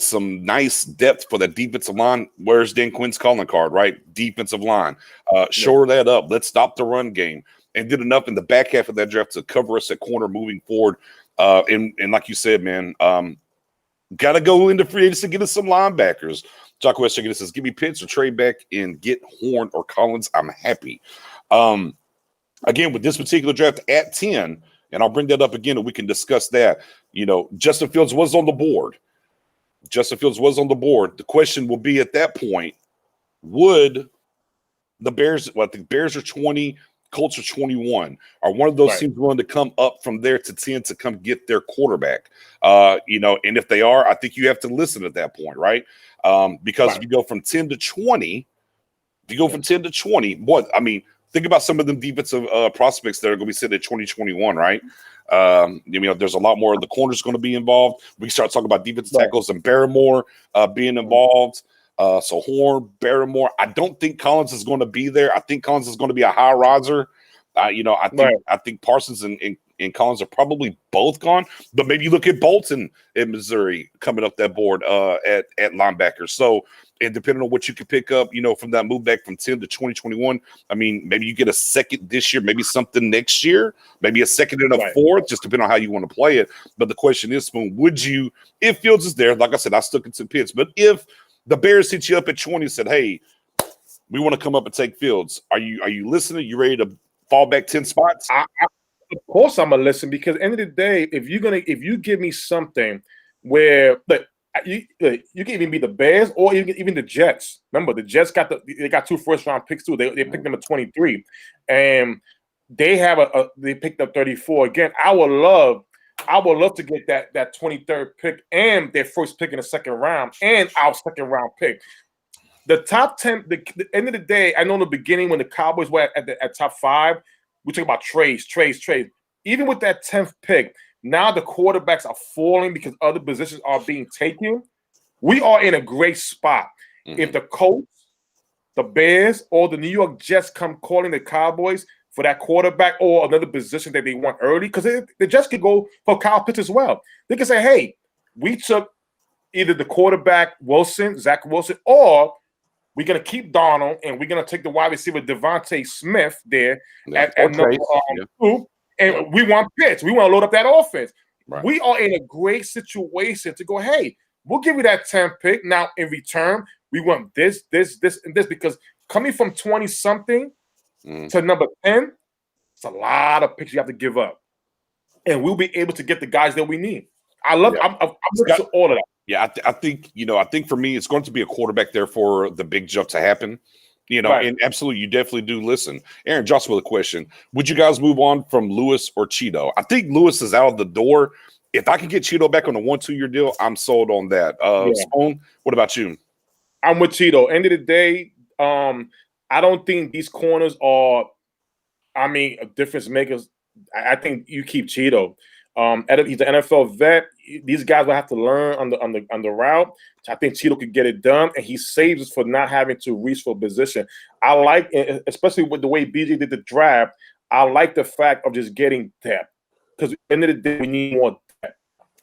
some nice depth for the defensive line. Where's Dan Quinn's calling card, right? Defensive line. Shore that up. Let's stop the run game. And did enough in the back half of that draft to cover us at corner moving forward. And like you said, man, got to go into free agency to get us some linebackers. Jocko West says, give me Pitts or trade back and get Horn or Collins. I'm happy. Again, with this particular draft at 10, and I'll bring that up again and we can discuss that. Justin Fields was on the board. The question will be at that point, would the Bears, I think Bears are 20, Colts are 21. Are one of those teams willing to come up from there to 10 to come get their quarterback? And if they are, I think you have to listen at that point, right? Because if you go from 10 to 20, boy, I mean, think about some of them defensive prospects that are going to be sitting at 2021, right? There's a lot more of the corners going to be involved. We start talking about defensive tackles and Barrymore being involved. So Horn, Barrymore. I don't think Collins is going to be there. I think Collins is going to be a high riser. I think Parsons and Collins are probably both gone. But maybe you look at Bolton in Missouri coming up that board at linebacker. So, and depending on what you can pick up, from that move back from 10 to 2021, I mean, maybe you get a second this year, maybe something next year, maybe a second and a fourth, just depending on how you want to play it. But the question is, Spoon, would you, if Fields is there, like I said, I stuck it to Pitts, but if the Bears hit you up at 20 and said, hey, we want to come up and take Fields, are you listening? You ready to fall back 10 spots? Of course I'm gonna listen, because at the end of the day, if you give me something where you can even be the Bears or even the Jets. Remember, the Jets got 2 first-round picks too. They picked them at 23, and they picked up 34. Again, I would love to get that 23rd pick and their first pick in the second round and our second round pick. The top 10. The end of the day, I know in the beginning when the Cowboys were at top 5, we talk about trades. Even with that 10th pick, now the quarterbacks are falling because other positions are being taken. We are in a great spot. Mm-hmm. If the Colts, the Bears, or the New York Jets come calling the Cowboys for that quarterback or another position that they want early, because the Jets could go for Kyle Pitts as well. They can say, hey, we took either the quarterback Zach Wilson, or we're going to keep Donald and we're going to take the wide receiver Devontae Smith there at number 2. And we want Pitts. We want to load up that offense. Right. We are in a great situation to go, hey, we'll give you that 10th pick. Now, in return, we want this, and this, because coming from 20-something to number 10, it's a lot of picks you have to give up. And we'll be able to get the guys that we need. I'm looking to all of that. Yeah, I think for me, it's going to be a quarterback there for the big jump to happen. And absolutely, you definitely do listen. Aaron, Joshua, with a question. Would you guys move on from Lewis or Cheeto? I think Lewis is out of the door. If I can get Cheeto back on a 1-2-year deal, I'm sold on that. Spoon, what about you? I'm with Cheeto. End of the day, I don't think these corners are, difference makers. I think you keep Cheeto. He's an NFL vet. These guys will have to learn on the route. I think Cheeto could get it done, and he saves us for not having to reach for a position. I like, especially with the way BJ did the draft, I like the fact of just getting depth, because at the end of the day, we need more depth.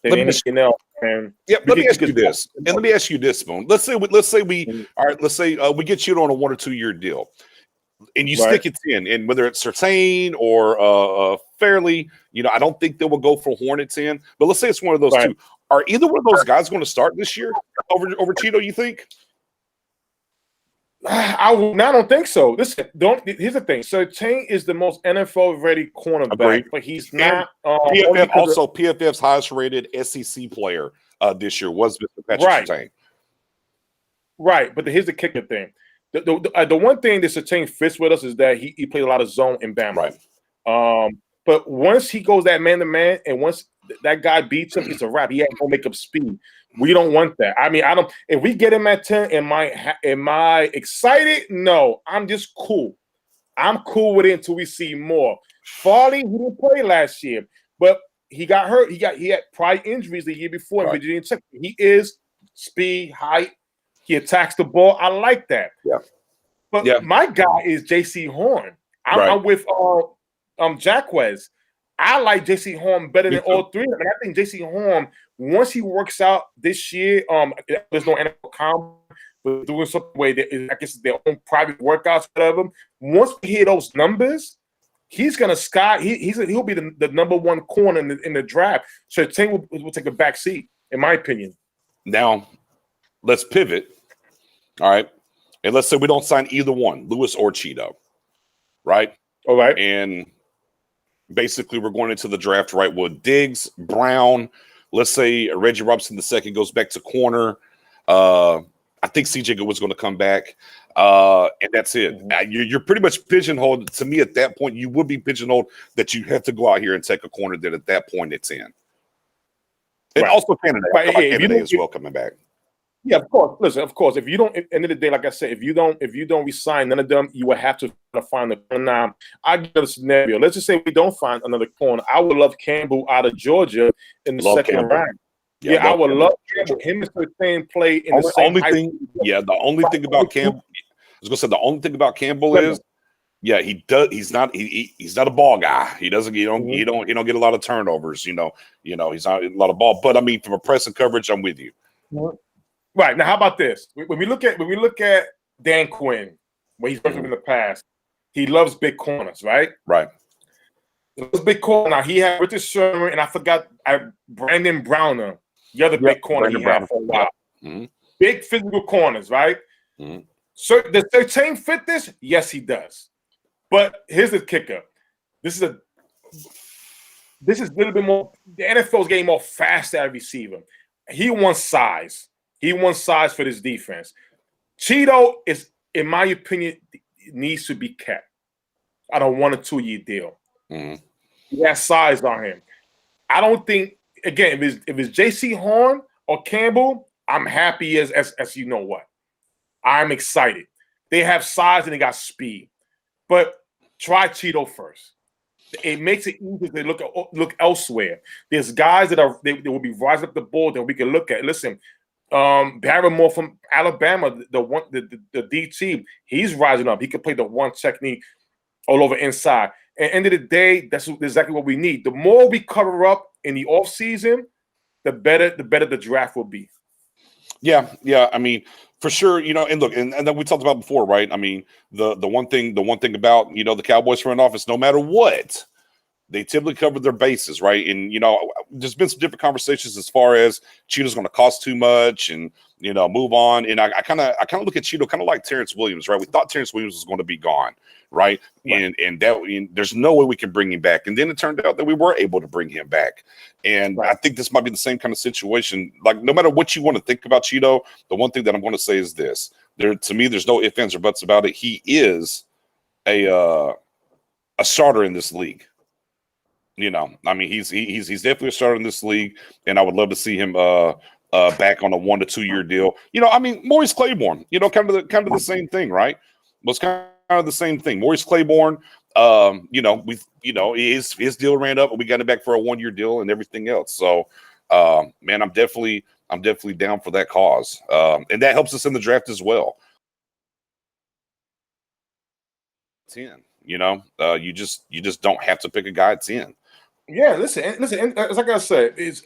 than Let me ask anything else. And Yeah, we let me could- ask you this, and let me ask you this, Spoon. Let's say we all right. Let's say we get you on a 1 or 2 year deal, and you Right. stick it in, and whether it's Surtain or Fairly, I don't think they will go for Hornets in. But let's say it's one of those Right. two. Are either one of those guys going to start this year over Cheeto? You think? I don't think so. Listen, here's the thing. Surtain is the most NFL ready cornerback, Agreed. but he's And not. PFF only because of- PFF's highest rated SEC player this year was Mr. Patrick Right. Surtain. right. But here's the kicker thing. The one thing that Surtain fits with us is that he played a lot of zone in Bama. Right. But once he goes that man to man, and once that guy beats him, it's a wrap. He ain't gonna make up speed. We don't want that. I mean, I don't. If we get him at 10, am I excited? No, I'm just cool. I'm cool with it until we see more. Farley, he didn't play last year, but he got hurt. He had prior injuries the year before in Right. Virginia Tech. He is speed, height. He attacks the ball. I like that. Yeah. But Yeah. my guy is J.C. Horn. Right. I'm with Jacquez. I like J.C. Horn better Me than too. all three of them. And I think J.C. Horn, once he works out this year, there's no NFL comp, but doing something where I guess their own private workouts, whatever. Once we hear those numbers, he's gonna he'll be the number one corner in the draft. So the team will take a back seat, in my opinion. Now, let's pivot. All right. And let's say we don't sign either one, Lewis or Cheeto. Right. All right. And basically, we're going into the draft right with Diggs, Brown. Let's say Reggie Robinson II goes back to corner. I think CJ Goodwin's going to come back. And that's it. You're pretty much pigeonholed. To me, at that point, you would be pigeonholed that you have to go out here and take a corner that at that point it's in. And Right. also Canada. Right. I like If you Canada don't- as well coming back. Yeah, of course. Listen, of course. If you don't, at the end of the day, like I said, if you don't resign none of them, you will have to find a corner. Now, I give a scenario. Let's just say we don't find another corner. I would love Campbell out of Georgia in the Love second Campbell. round. Yeah, I would Campbell. love Campbell. Him and Surtain play in the same. Only high thing, school. yeah, the only thing about Campbell, I was gonna say the only thing about Campbell Let me- is, yeah, he does. He's not a ball guy. He doesn't. You don't get a lot of turnovers. He's not a lot of ball. But I mean, from a press and coverage, I'm with you. Right now, how about this? When we look at Dan Quinn, what he's worked with in the past, he loves big corners, right? Right. He loves big corner. Now he had Richard Sherman, and I forgot Brandon Browner, the other big corner Brandon he had Browner. for a while. Mhm. Big physical corners, right? Mhm. So does Surtain fit this? Yes, he does. But here's the kicker. This is a little bit more. The NFL's getting more fast at receiver. He wants size. He wants size for this defense. Cheeto is, in my opinion, needs to be kept on a 1 or 2 year deal. Mhm. He has size on him. I don't think, again, if it's J.C. Horn or Campbell, I'm happy as you know what. I'm excited. They have size and they got speed. But try Cheeto first. It makes it easy to look elsewhere. There's guys that they will be rising up the board that we can look at. Listen, Barrymore from Alabama, the DT, he's rising up. He can play the one technique all over inside. At the end of the day, that's exactly what we need. The more we cover up in the offseason, the better the draft will be. Yeah. I mean, for sure. And look, and then we talked about before, right? I mean, the one thing about the Cowboys front office, no matter what, they typically cover their bases, right? And there's been some different conversations as far as Cheeto's going to cost too much, and move on. And I kind of look at Cheeto kind of like Terrence Williams, right? We thought Terrence Williams was going to be gone, right? And there's no way we can bring him back. And then it turned out that we were able to bring him back. And I think this might be the same kind of situation. Like, no matter what you want to think about Cheeto, the one thing that I'm going to say is this: to me, there's no ifs, ands, or buts about it. He is a starter in this league. I mean, he's definitely a starter in this league, and I would love to see him back on a 1 to 2 year deal. I mean, Maurice Claiborne, kind of the same thing, right? Was kind of the same thing. Maurice Claiborne, his deal ran up, and we got him back for a 1 year deal and everything else. So, man, I'm definitely down for that cause, and that helps us in the draft as well. 10, you just don't have to pick a guy at 10. Yeah, listen. It's like I said, this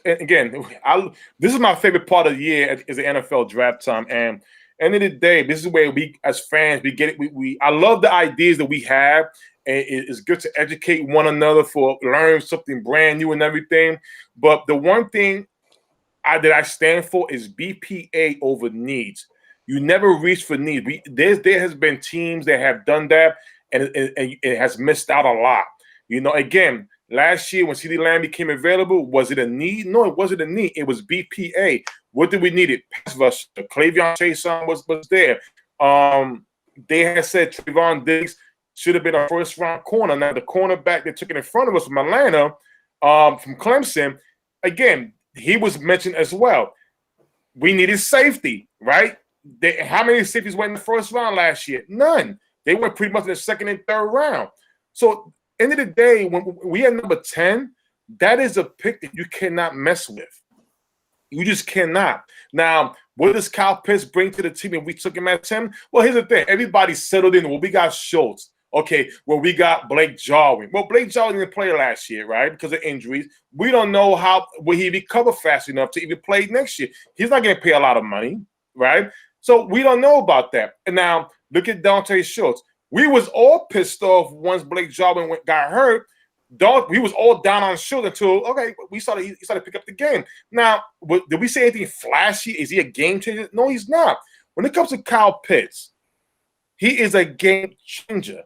is my favorite part of the year is the NFL draft time. And end of the day, this is where we, as fans, we get it. I love the ideas that we have, and it's good to educate one another for learn something brand new and everything. But the one thing that I stand for is BPA over needs. You never reach for needs. There has been teams that have done that, and it has missed out a lot. Again, last year when CeeDee Lamb became available, was it a need? No, it wasn't a need. It was BPA. What did we need? It pass rusher. Cleveon Chason was there. They had said Trevon Diggs should have been a first-round corner. Now, the cornerback that took it in front of us from Atlanta, from Clemson, again, he was mentioned as well. We needed safety, right? How many safeties went in the first round last year? None. They went pretty much in the second and third round. So, end of the day, when we had number 10, that is a pick that you cannot mess with. You just cannot. Now, what does Kyle Pitts bring to the team if we took him at 10? Well, here's the thing. Everybody settled in. Well, we got Schultz. Okay, well, we got Blake Jarwin. Well, Blake Jarwin didn't play last year, right, because of injuries. We don't know will he recover fast enough to even play next year. He's not going to pay a lot of money, right? So we don't know about that. And now look at Dante Schultz. We was all pissed off once Blake Jarwin got hurt. We was all down on Schultz until he started to pick up the game. Now, did we say anything flashy? Is he a game changer? No, he's not. When it comes to Kyle Pitts, he is a game changer.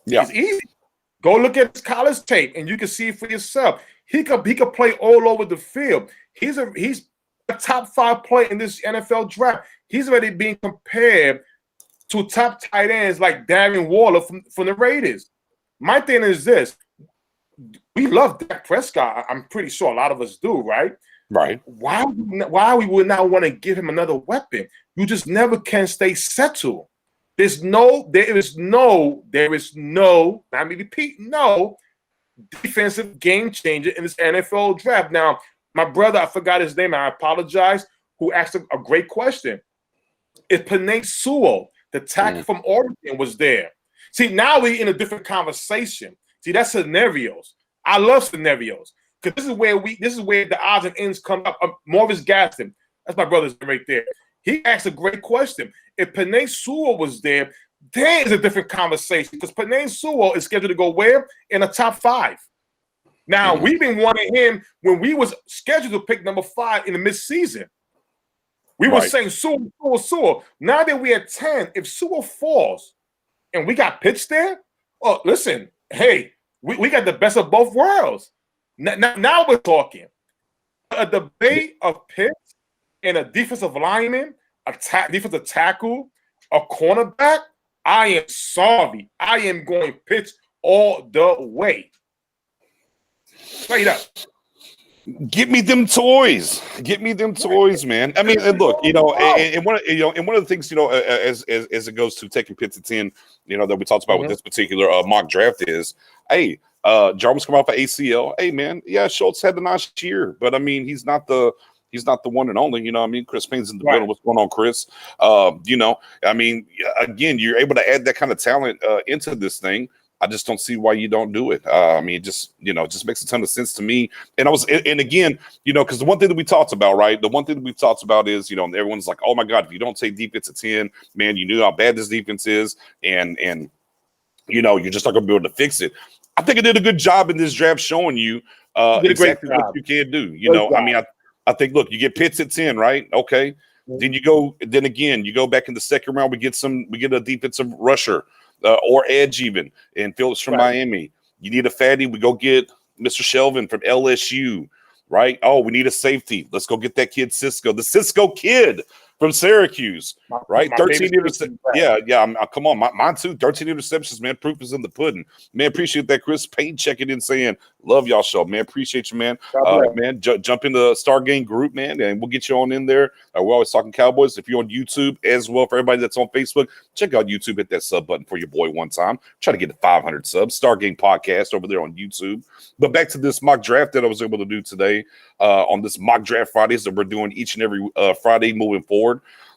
Yeah. It's easy. Go look at his college tape, and you can see it for yourself. He could play all over the field. He's a top 5 player in this NFL draft. He's already being compared to top tight ends like Darren Waller from the Raiders. My thing is this: we love Dak Prescott. I'm pretty sure a lot of us do, right? Right. Why we would not want to give him another weapon? You just never can stay settled. There is no, let me repeat, no defensive game changer in this NFL draft. Now, my brother, I forgot his name, I apologize, who asked a great question. If Penei Sewell, the tackle from Oregon, was there. See, now we're in a different conversation. See, that's scenarios. I love scenarios. Because this is where the odds and ends come up. Morris Gaston, that's my brother's right there. He asked a great question. If Penei Sewell was there is a different conversation because Penei Sewell is scheduled to go where? In the top 5. Now, we've been wanting him when we was scheduled to pick number 5 in the midseason. We were saying Sewell. Now that we're at 10, if Sewell falls and we got Pitts there, oh, listen, hey, we got the best of both worlds. Now we're talking. A debate of Pitts and a defensive lineman, defensive tackle, a cornerback, I am sorry. I am going Pitts all the way. Straight up. Get me them toys. Get me them toys, man. I mean, and look, and one of the things, as it goes to taking Pitts at 10, that we talked about with this particular mock draft is, hey, Jarvis come off of ACL. Hey, man, yeah, Schultz had the nice year, but I mean, he's not the one and only. Chris Payne's in the middle. What's going on, Chris? I mean, again, you're able to add that kind of talent into this thing. I just don't see why you don't do it. I mean, it just makes a ton of sense to me. And again, because the one thing that we talked about, right? The one thing that we've talked about is, everyone's like, oh my God, if you don't take defense at 10, man, you knew how bad this defense is. And you're just not going to be able to fix it. I think I did a good job in this draft showing you exactly what you can do. I mean, I think, look, you get Pitts at 10, right? Okay. Then you go back in the second round, we get a defensive rusher. Or edge even, and Phillips from Miami. You need a fatty, we go get Mr. Shelvin from LSU, right? Oh, we need a safety. Let's go get that kid Cisco, the Cisco kid from Syracuse, right? 13 interceptions. Yeah. Come on, mine too. 13 interceptions, man. Proof is in the pudding. Man, appreciate that. Chris Payne checking in saying, love y'all show, man. Appreciate you, man. Man, jump in the Star Game group, man, and we'll get you on in there. We're always talking Cowboys. If you're on YouTube as well, for everybody that's on Facebook, check out YouTube. Hit that sub button for your boy one time. Try to get to 500 subs. Star Game Podcast over there on YouTube. But back to this mock draft that I was able to do today on this mock draft Fridays that we're doing each and every Friday moving forward.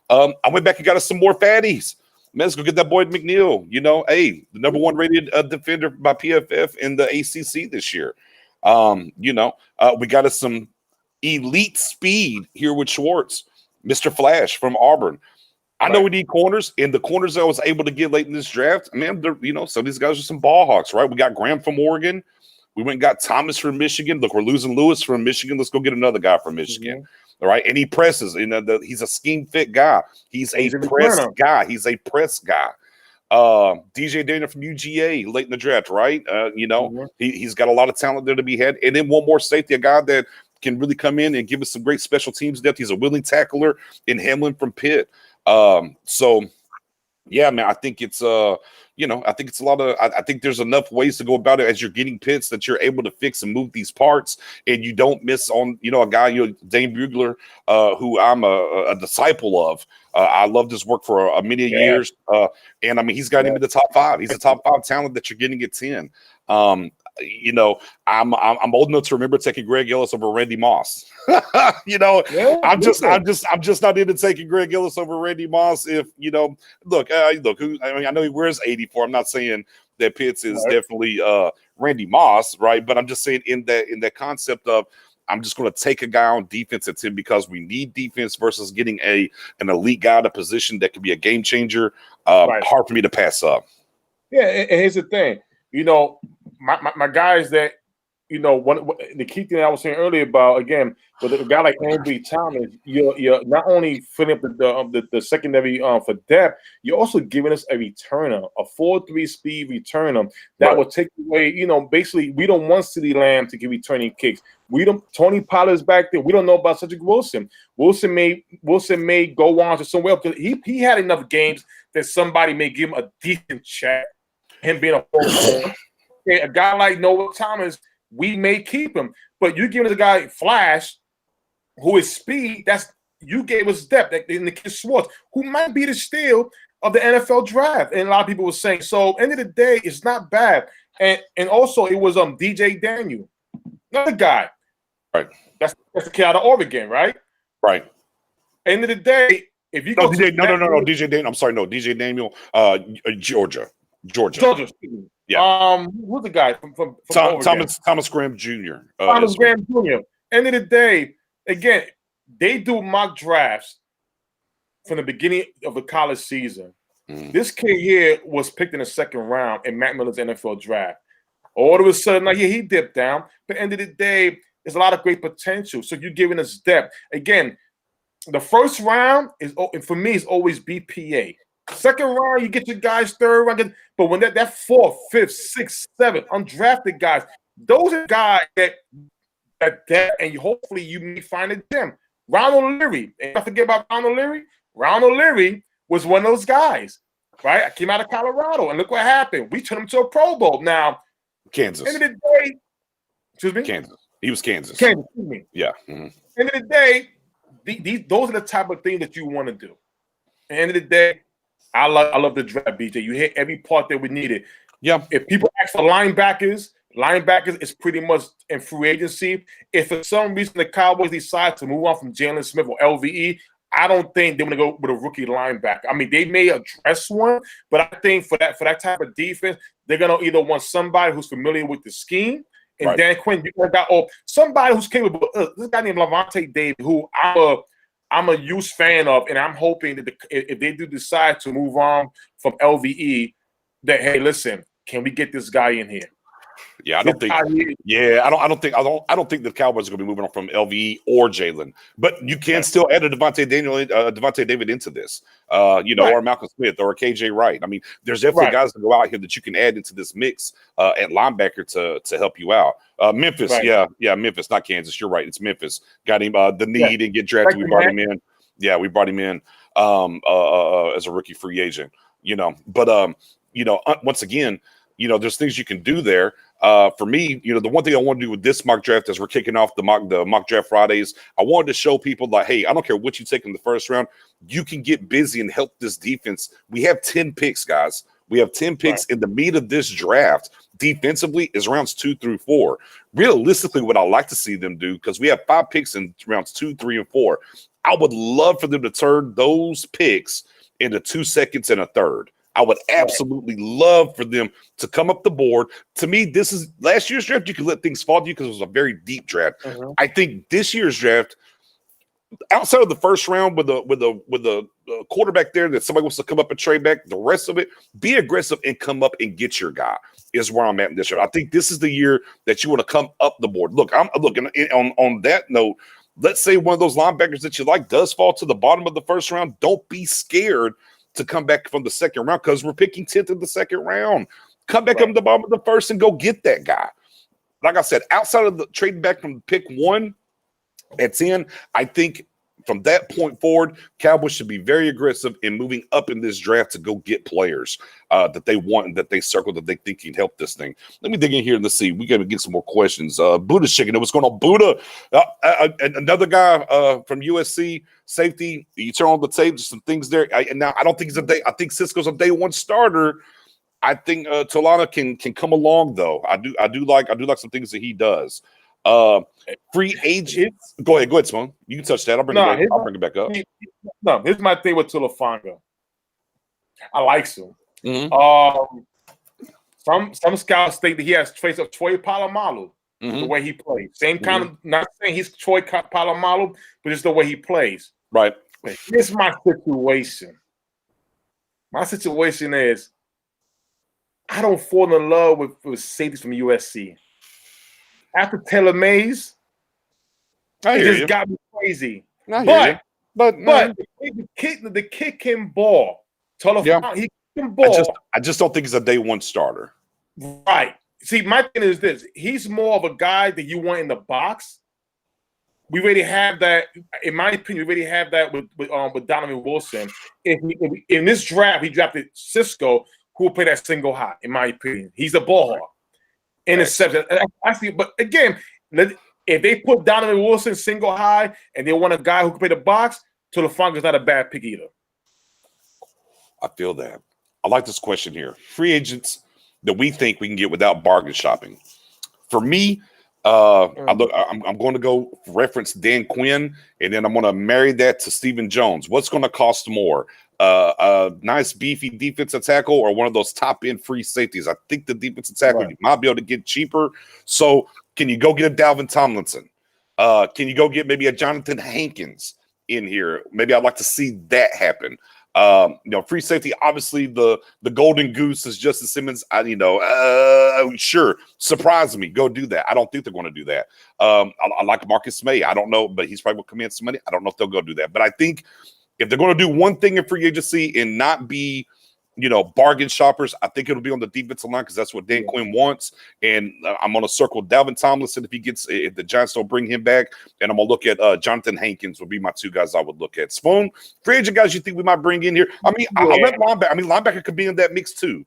I went back and got us some more fatties. Man, let's go get that boy McNeil. You know, hey, the number one rated defender by PFF in the ACC this year. We got us some elite speed here with Schwartz, Mr. Flash from Auburn. I know we need corners, and the corners I was able to get late in this draft, man, some of these guys are some ball hawks, right? We got Graham from Oregon. We went and got Thomas from Michigan. Look, we're losing Lewis from Michigan. Let's go get another guy from Michigan. All right. And he presses. He's a scheme fit guy. He's a press guy. He's a press guy. DJ Daniel from UGA late in the draft, right? He's got a lot of talent there to be had. And then one more safety, a guy that can really come in and give us some great special teams depth. He's a willing tackler in Hamlin from Pitt. Yeah, man, I think it's I think it's a lot of I think there's enough ways to go about it as you're getting pits that you're able to fix and move these parts, and you don't miss on a guy, Dane Bugler, who I'm a disciple of. I loved his work for many years, and I mean he's got him in the top 5. He's a top 5 talent that you're getting at 10. I'm old enough to remember taking Greg Ellis over Randy Moss. I'm just not into taking Greg Ellis over Randy Moss. If I know he wears 84. I'm not saying that Pitts is definitely Randy Moss, right? But I'm just saying in that concept of I'm just going to take a guy on defense at 10 because we need defense versus getting an elite guy at a position that could be a game changer. Hard for me to pass up. Yeah, and here's the thing. My guys that the key thing I was saying earlier about, again, with a guy like Ambry Thomas, you're not only filling up the secondary for depth, you're also giving us a returner, a 4.3 speed returner that will take away. Basically, we don't want CeeDee Lamb to give returning kicks. Tony Pollard's back there. We don't know about Cedric Wilson. Wilson may go on to somewhere else because he had enough games that somebody may give him a decent check. Him being a guy like Noah Thomas, we may keep him, but you giving us a guy Flash, who is speed. You gave us depth in the kid Schwartz, who might be the steal of the NFL draft. And a lot of people were saying, so end of the day, it's not bad. And also it was DJ Daniel, another guy. Right. That's the kid out of Oregon, right? Right. End of the day, if you DJ Daniel. I'm sorry, no, DJ Daniel, Georgia. Yeah. Who's the guy from Thomas Graham Jr. Thomas Graham Jr. End of the day, again, they do mock drafts from the beginning of the college season. This kid here was picked in the second round in Matt Miller's NFL draft. All of a sudden, he dipped down. But end of the day, there's a lot of great potential. So you're giving us depth. Again, the first round for me is always BPA. Second round, you get your guys third round. But when that 4th, 5th, 6th, 7th undrafted guys, those are guys that and hopefully you may find a gem. Ronald Leary. And don't forget about Ronald Leary. Ronald Leary was one of those guys, right? I came out of Colorado, and look what happened. We turned him to a Pro Bowl. Now, Kansas. End of the day, excuse me? Kansas. He was Kansas. Kansas, excuse me. Yeah. End of the day, those are the type of things that you want to do. At the end of the day, I love the draft, BJ. You hit every part that we needed. Yeah. If people ask for linebackers is pretty much in free agency. If for some reason the Cowboys decide to move on from Jalen Smith or LVE, I don't think they're going to go with a rookie linebacker. I mean, they may address one, but I think for that type of defense, they're going to either want somebody who's familiar with the scheme. And Dan Quinn, you got somebody who's capable. This guy named Lavonte David, who I'm a huge fan of, and I'm hoping that if they do decide to move on from LVE, that hey, listen, can we get this guy in here? Yeah, I don't think the Cowboys are going to be moving on from LVE or Jalen, but you can still add a Devontae David into this, or Malcolm Smith or KJ Wright. I mean, there's definitely guys to go out here that you can add into this mix at linebacker to help you out. Memphis, Memphis, not Kansas. You're right, it's Memphis. Got him the need and get drafted. We brought him in. Yeah, we brought him in as a rookie free agent. But once again, there's things you can do there. For me, the one thing I want to do with this mock draft as we're kicking off the mock draft Fridays, I wanted to show people like, hey, I don't care what you take in the first round, you can get busy and help this defense. We have 10 picks, guys. We have 10 picks in the meat of this draft. Defensively is rounds 2 through 4. Realistically, what I like to see them do, because we have 5 picks in rounds 2, 3, and 4. I would love for them to turn those picks into 2 seconds and a third. I would absolutely love for them to come up the board. To me, this is last year's draft. You could let things fall to you because it was a very deep draft. I think this year's draft, outside of the first round with a quarterback there that somebody wants to come up and trade back, the rest of it, be aggressive and come up and get your guy is where I'm at in this year. I think this is the year that you want to come up the board. Look, I'm looking on that note. Let's say one of those linebackers that you like does fall to the bottom of the first round. Don't be scared to come back from the second round because we're picking 10th in the second round. Come back up to the bottom of the first and go get that guy. Like I said, outside of the trading back from pick 1 at 10, I think from that point forward, Cowboys should be very aggressive in moving up in this draft to go get players that they want and that they circle that they think can help this thing. Let me dig in here and let's see. We got to get some more questions. Buddha's checking in. What's going on, Buddha? Another guy from USC, safety. You turn on the tape, there's some things there. I don't think he's a day. I think Cisco's a day one starter. I think Tolana can come along though. I do like some things that he does. Free agents. Go ahead, Simone. You can touch that. I'll bring it back up. No, here's my thing with Tulafanga. I like him. Some scouts think that he has traits of Troy Polamalu, the way he plays. Same kind of, not saying he's Troy Polamalu, but it's the way he plays. Right. But here's my situation. My situation is I don't fall in love with safeties from USC. After Taylor Mays, it just got me crazy. But the kid can ball. He can ball. I just don't think he's a day one starter. Right. See, my thing is this: he's more of a guy that you want in the box. We already have that. In my opinion, we already have that with Donovan Wilson. In this draft, he drafted Cisco, who will play that single high. In my opinion, he's a ball hawk. Interception. Actually, but again, if they put Donovan Wilson single high and they want a guy who can play the box, Tulifanga's not a bad pick either. I feel that. I like this question here. Free agents that we think we can get without bargain shopping. For me, I'm going to go reference Dan Quinn, and then I'm going to marry that to Stephen Jones. What's going to cost more? A nice beefy defensive tackle or one of those top end free safeties? I think the defensive tackle you might be able to get cheaper. So can you go get a Dalvin Tomlinson? Can you go get maybe a Jonathan Hankins in here? Maybe I'd like to see that happen. Free safety, obviously the golden goose is Justin Simmons. Sure, surprise me, go do that. I don't think they're going to do that. I like Marcus May. I don't know, but he's probably going to command some money. I don't know if they'll go do that, but I think if they're going to do one thing in free agency and not be, bargain shoppers, I think it'll be on the defensive line because that's what Dan Quinn wants. And I'm going to circle Dalvin Tomlinson if the Giants don't bring him back. And I'm going to look at Jonathan Hankins would be my two guys I would look at. Spoon, free agent guys you think we might bring in here? I mean, linebacker could be in that mix too.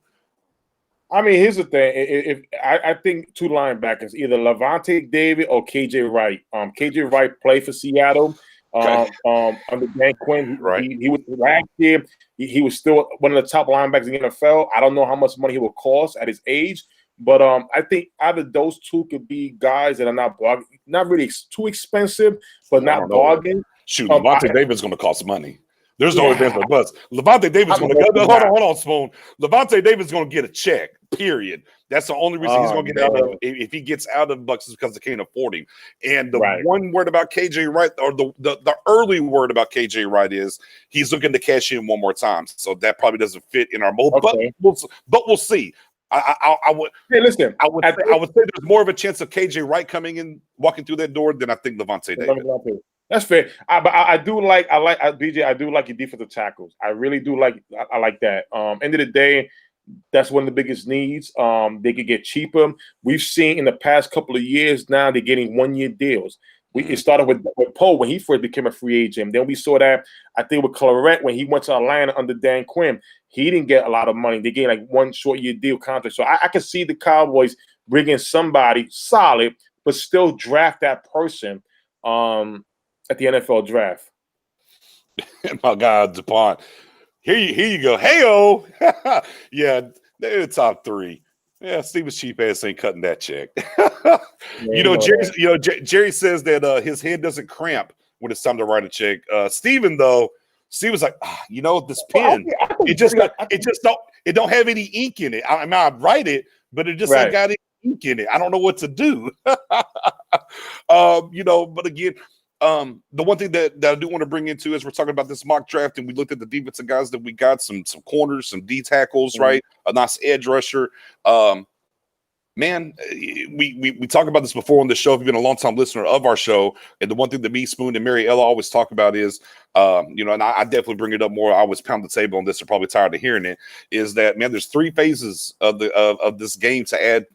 I mean, here's the thing. I think two linebackers, either Levante David or KJ Wright. KJ Wright played for Seattle. Under Dan Quinn, he was last year. He was still one of the top linebackers in the NFL. I don't know how much money he will cost at his age, but I think either those two could be guys that are not really too expensive, but not bargain. Shoot, Levante David's going to cost money. There's no advance but bust. Levante David's going to go. Hold on, Spoon. Levante David's going to get a check. Period. That's the only reason he's going to get out of if he gets out of the Bucks is because they can't afford him. And the one word about KJ Wright, or the early word about KJ Wright is he's looking to cash in one more time. So that probably doesn't fit in our mold. Okay. But we'll see. I would. Hey, listen. I would say there's more of a chance of KJ Wright coming in, walking through that door than I think Levante David. That's fair. I do like BJ. I do like your defensive tackles. I really do like. I like that. End of the day, that's one of the biggest needs. They could get cheaper. We've seen in the past couple of years now they're getting 1-year deals. It started with Poe when he first became a free agent. Then we saw that I think with Clarett when he went to Atlanta under Dan Quinn. He didn't get a lot of money. They gave like one short-year deal contract. So I can see the Cowboys bringing somebody solid, but still draft that person. At the NFL draft. My God, DuPont. Here you go. Hey-o. Yeah, they're the top 3. Yeah, Steven's cheap ass ain't cutting that check. Jerry says that his head doesn't cramp when it's time to write a check. Steven, though, Steve was like, this pen, it don't have any ink in it. I mean, I'd write it, but it just ain't got any ink in it. I don't know what to do. But again, the one thing that I do want to bring into as we're talking about this mock draft, and we looked at the defensive guys that we got, some corners, some D tackles, right? A nice edge rusher. Man, we talk about this before on the show. If you've been a long time listener of our show, and the one thing that me, Spoon, and Mary Ella always talk about is, and I definitely bring it up more. I always pound the table on this. They're probably tired of hearing it. Is that, man? There's 3 phases of this game to add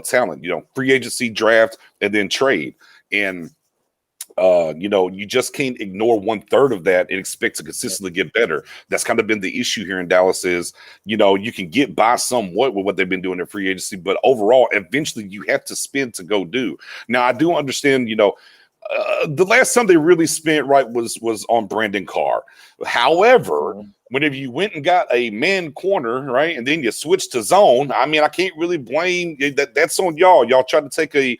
talent. Free agency, draft, and then trade. And you just can't ignore 1/3 of that and expect to consistently get better. That's kind of been the issue here in Dallas is, you can get by somewhat with what they've been doing in free agency, but overall, eventually you have to spend to go do. Now, I do understand, the last time they really spent right was on Brandon Carr. However, whenever you went and got a man corner, right, and then you switched to zone, I mean, I can't really blame that's on y'all. Y'all tried to take a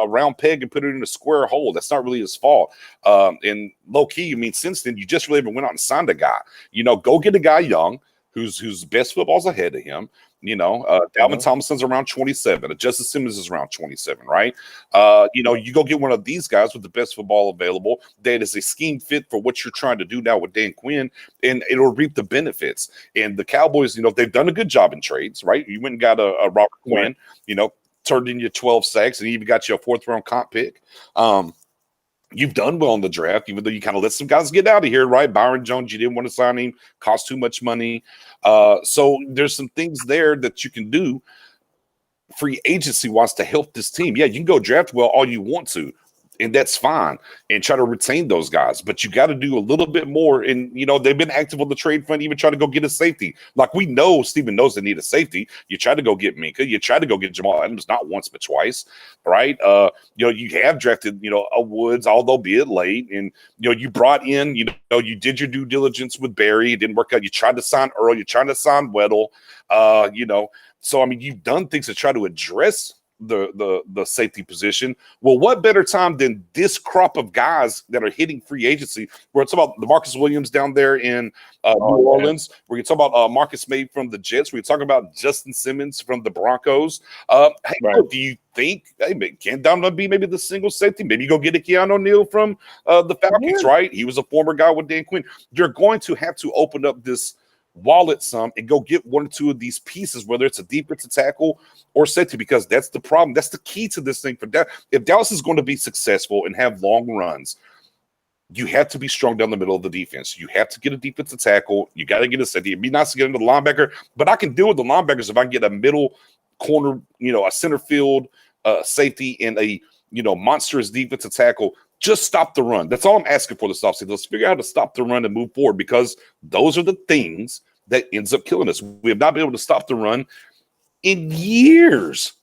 round peg and put it in a square hole. That's not really his fault. And low key, I mean, since then, you just really haven't went out and signed a guy. Go get a guy young whose best football's ahead of him. Dalvin Tomlinson's around 27. Justice Simmons is around 27, right? You go get one of these guys with the best football available that is a scheme fit for what you're trying to do now with Dan Quinn, and it'll reap the benefits. And the Cowboys, they've done a good job in trades, right? You went and got a Robert Quinn, turned in your 12 sacks, and you even got your 4th-round comp pick. You've done well in the draft, even though you kind of let some guys get out of here, right? Byron Jones, you didn't want to sign him, cost too much money. So there's some things there that you can do free agency-wise to help this team. Yeah, you can go draft well all you want to, and that's fine, and try to retain those guys. But you got to do a little bit more. And, they've been active on the trade front, even trying to go get a safety. Like, we know Steven knows they need a safety. You try to go get Minka. You try to go get Jamal Adams, not once but twice, right? You have drafted, a Woods, although be it late. And, you brought in, you did your due diligence with Barry. It didn't work out. You tried to sign Earl. You tried to sign Weddle. So, I mean, you've done things to try to address the safety position. Well, what better time than this crop of guys that are hitting free agency? We're talking about Marcus Williams down there in New Orleans. We're talking about Marcus May from the Jets. We're talking about Justin Simmons from the Broncos. Do you think can Donovan be maybe the single safety? Maybe you go get a Keanu Neal from the Falcons, right? He was a former guy with Dan Quinn. You're going to have to open up this wallet some and go get 1 or 2 of these pieces, whether it's a defensive tackle or safety, because that's the problem. That's the key to this thing for Dallas. If Dallas is going to be successful and have long runs, you have to be strong down the middle of the defense. You have to get a defensive tackle. You got to get a safety. It'd be nice to get into the linebacker, but I can deal with the linebackers if I can get a middle corner, a center field safety, and a monstrous defensive tackle. Just stop the run. That's all I'm asking for this offseason. Let's figure out how to stop the run and move forward, because those are the things that ends up killing us. We have not been able to stop the run in years.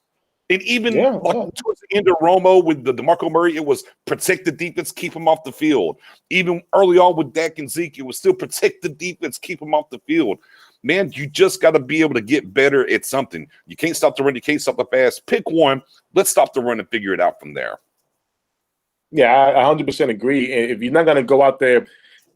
And even towards the end of Romo with the DeMarco Murray, it was protect the defense, keep him off the field. Even early on with Dak and Zeke, it was still protect the defense, keep him off the field. Man, you just got to be able to get better at something. You can't stop the run. You can't stop the pass. Pick one. Let's stop the run and figure it out from there. Yeah, I 100% agree. If you're not going to go out there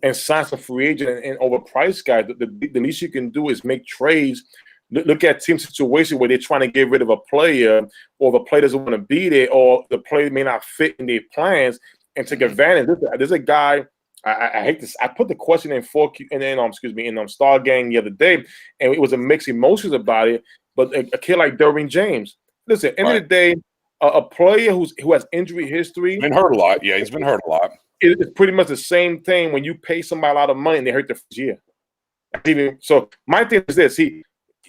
and sign some free agent and overpriced guys, the least you can do is make trades. Look at team situation where they're trying to get rid of a player, or the player doesn't want to be there, or the player may not fit in their plans, and take advantage. There's a guy. I hate this. I put the question in in Star Gang the other day, and it was a mixed emotions about it. But a kid like Derwin James, listen, end of the day, a player who has injury history, been hurt a lot. Yeah, he's been hurt a lot. It's pretty much the same thing when you pay somebody a lot of money and they hurt the first year. So my thing is this: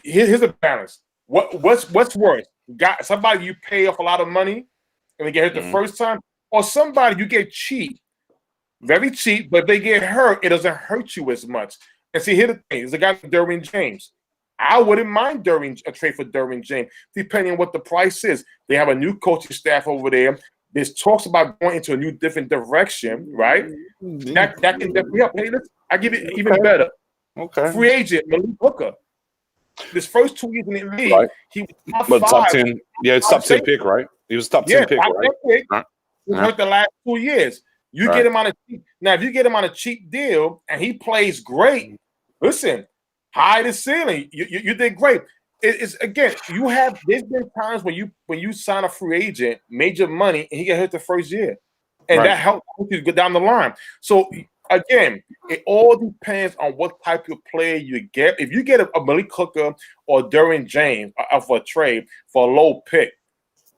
here's a balance. What's worse? Got somebody you pay off a lot of money and they get hurt the first time, or somebody you get cheap, very cheap, but if they get hurt, it doesn't hurt you as much. And see, here's the thing: there's a guy like Derwin James. I wouldn't mind a trade for Derwin James, depending on what the price is. They have a new coaching staff over there. There's talks about going into a new, different direction, right? That can definitely help. Hey, I give it even better. Okay. Free agent, Malik Hooker. This first 2 years in the league, he was top 10. Yeah, it's top 10 pick, right? He was top 10 pick, right? Pick. He hurt the last 2 years. You Right. get him on a now. If you get him on a cheap deal and he plays great, listen, high the ceiling. You did great. It's again. You have. There's been times when you sign a free agent, major money, and he get hurt the first year, and Right. that helps you go down the line. So again, it all depends on what type of player you get. If you get a Malik Hooker or Derwin James for a trade for a low pick,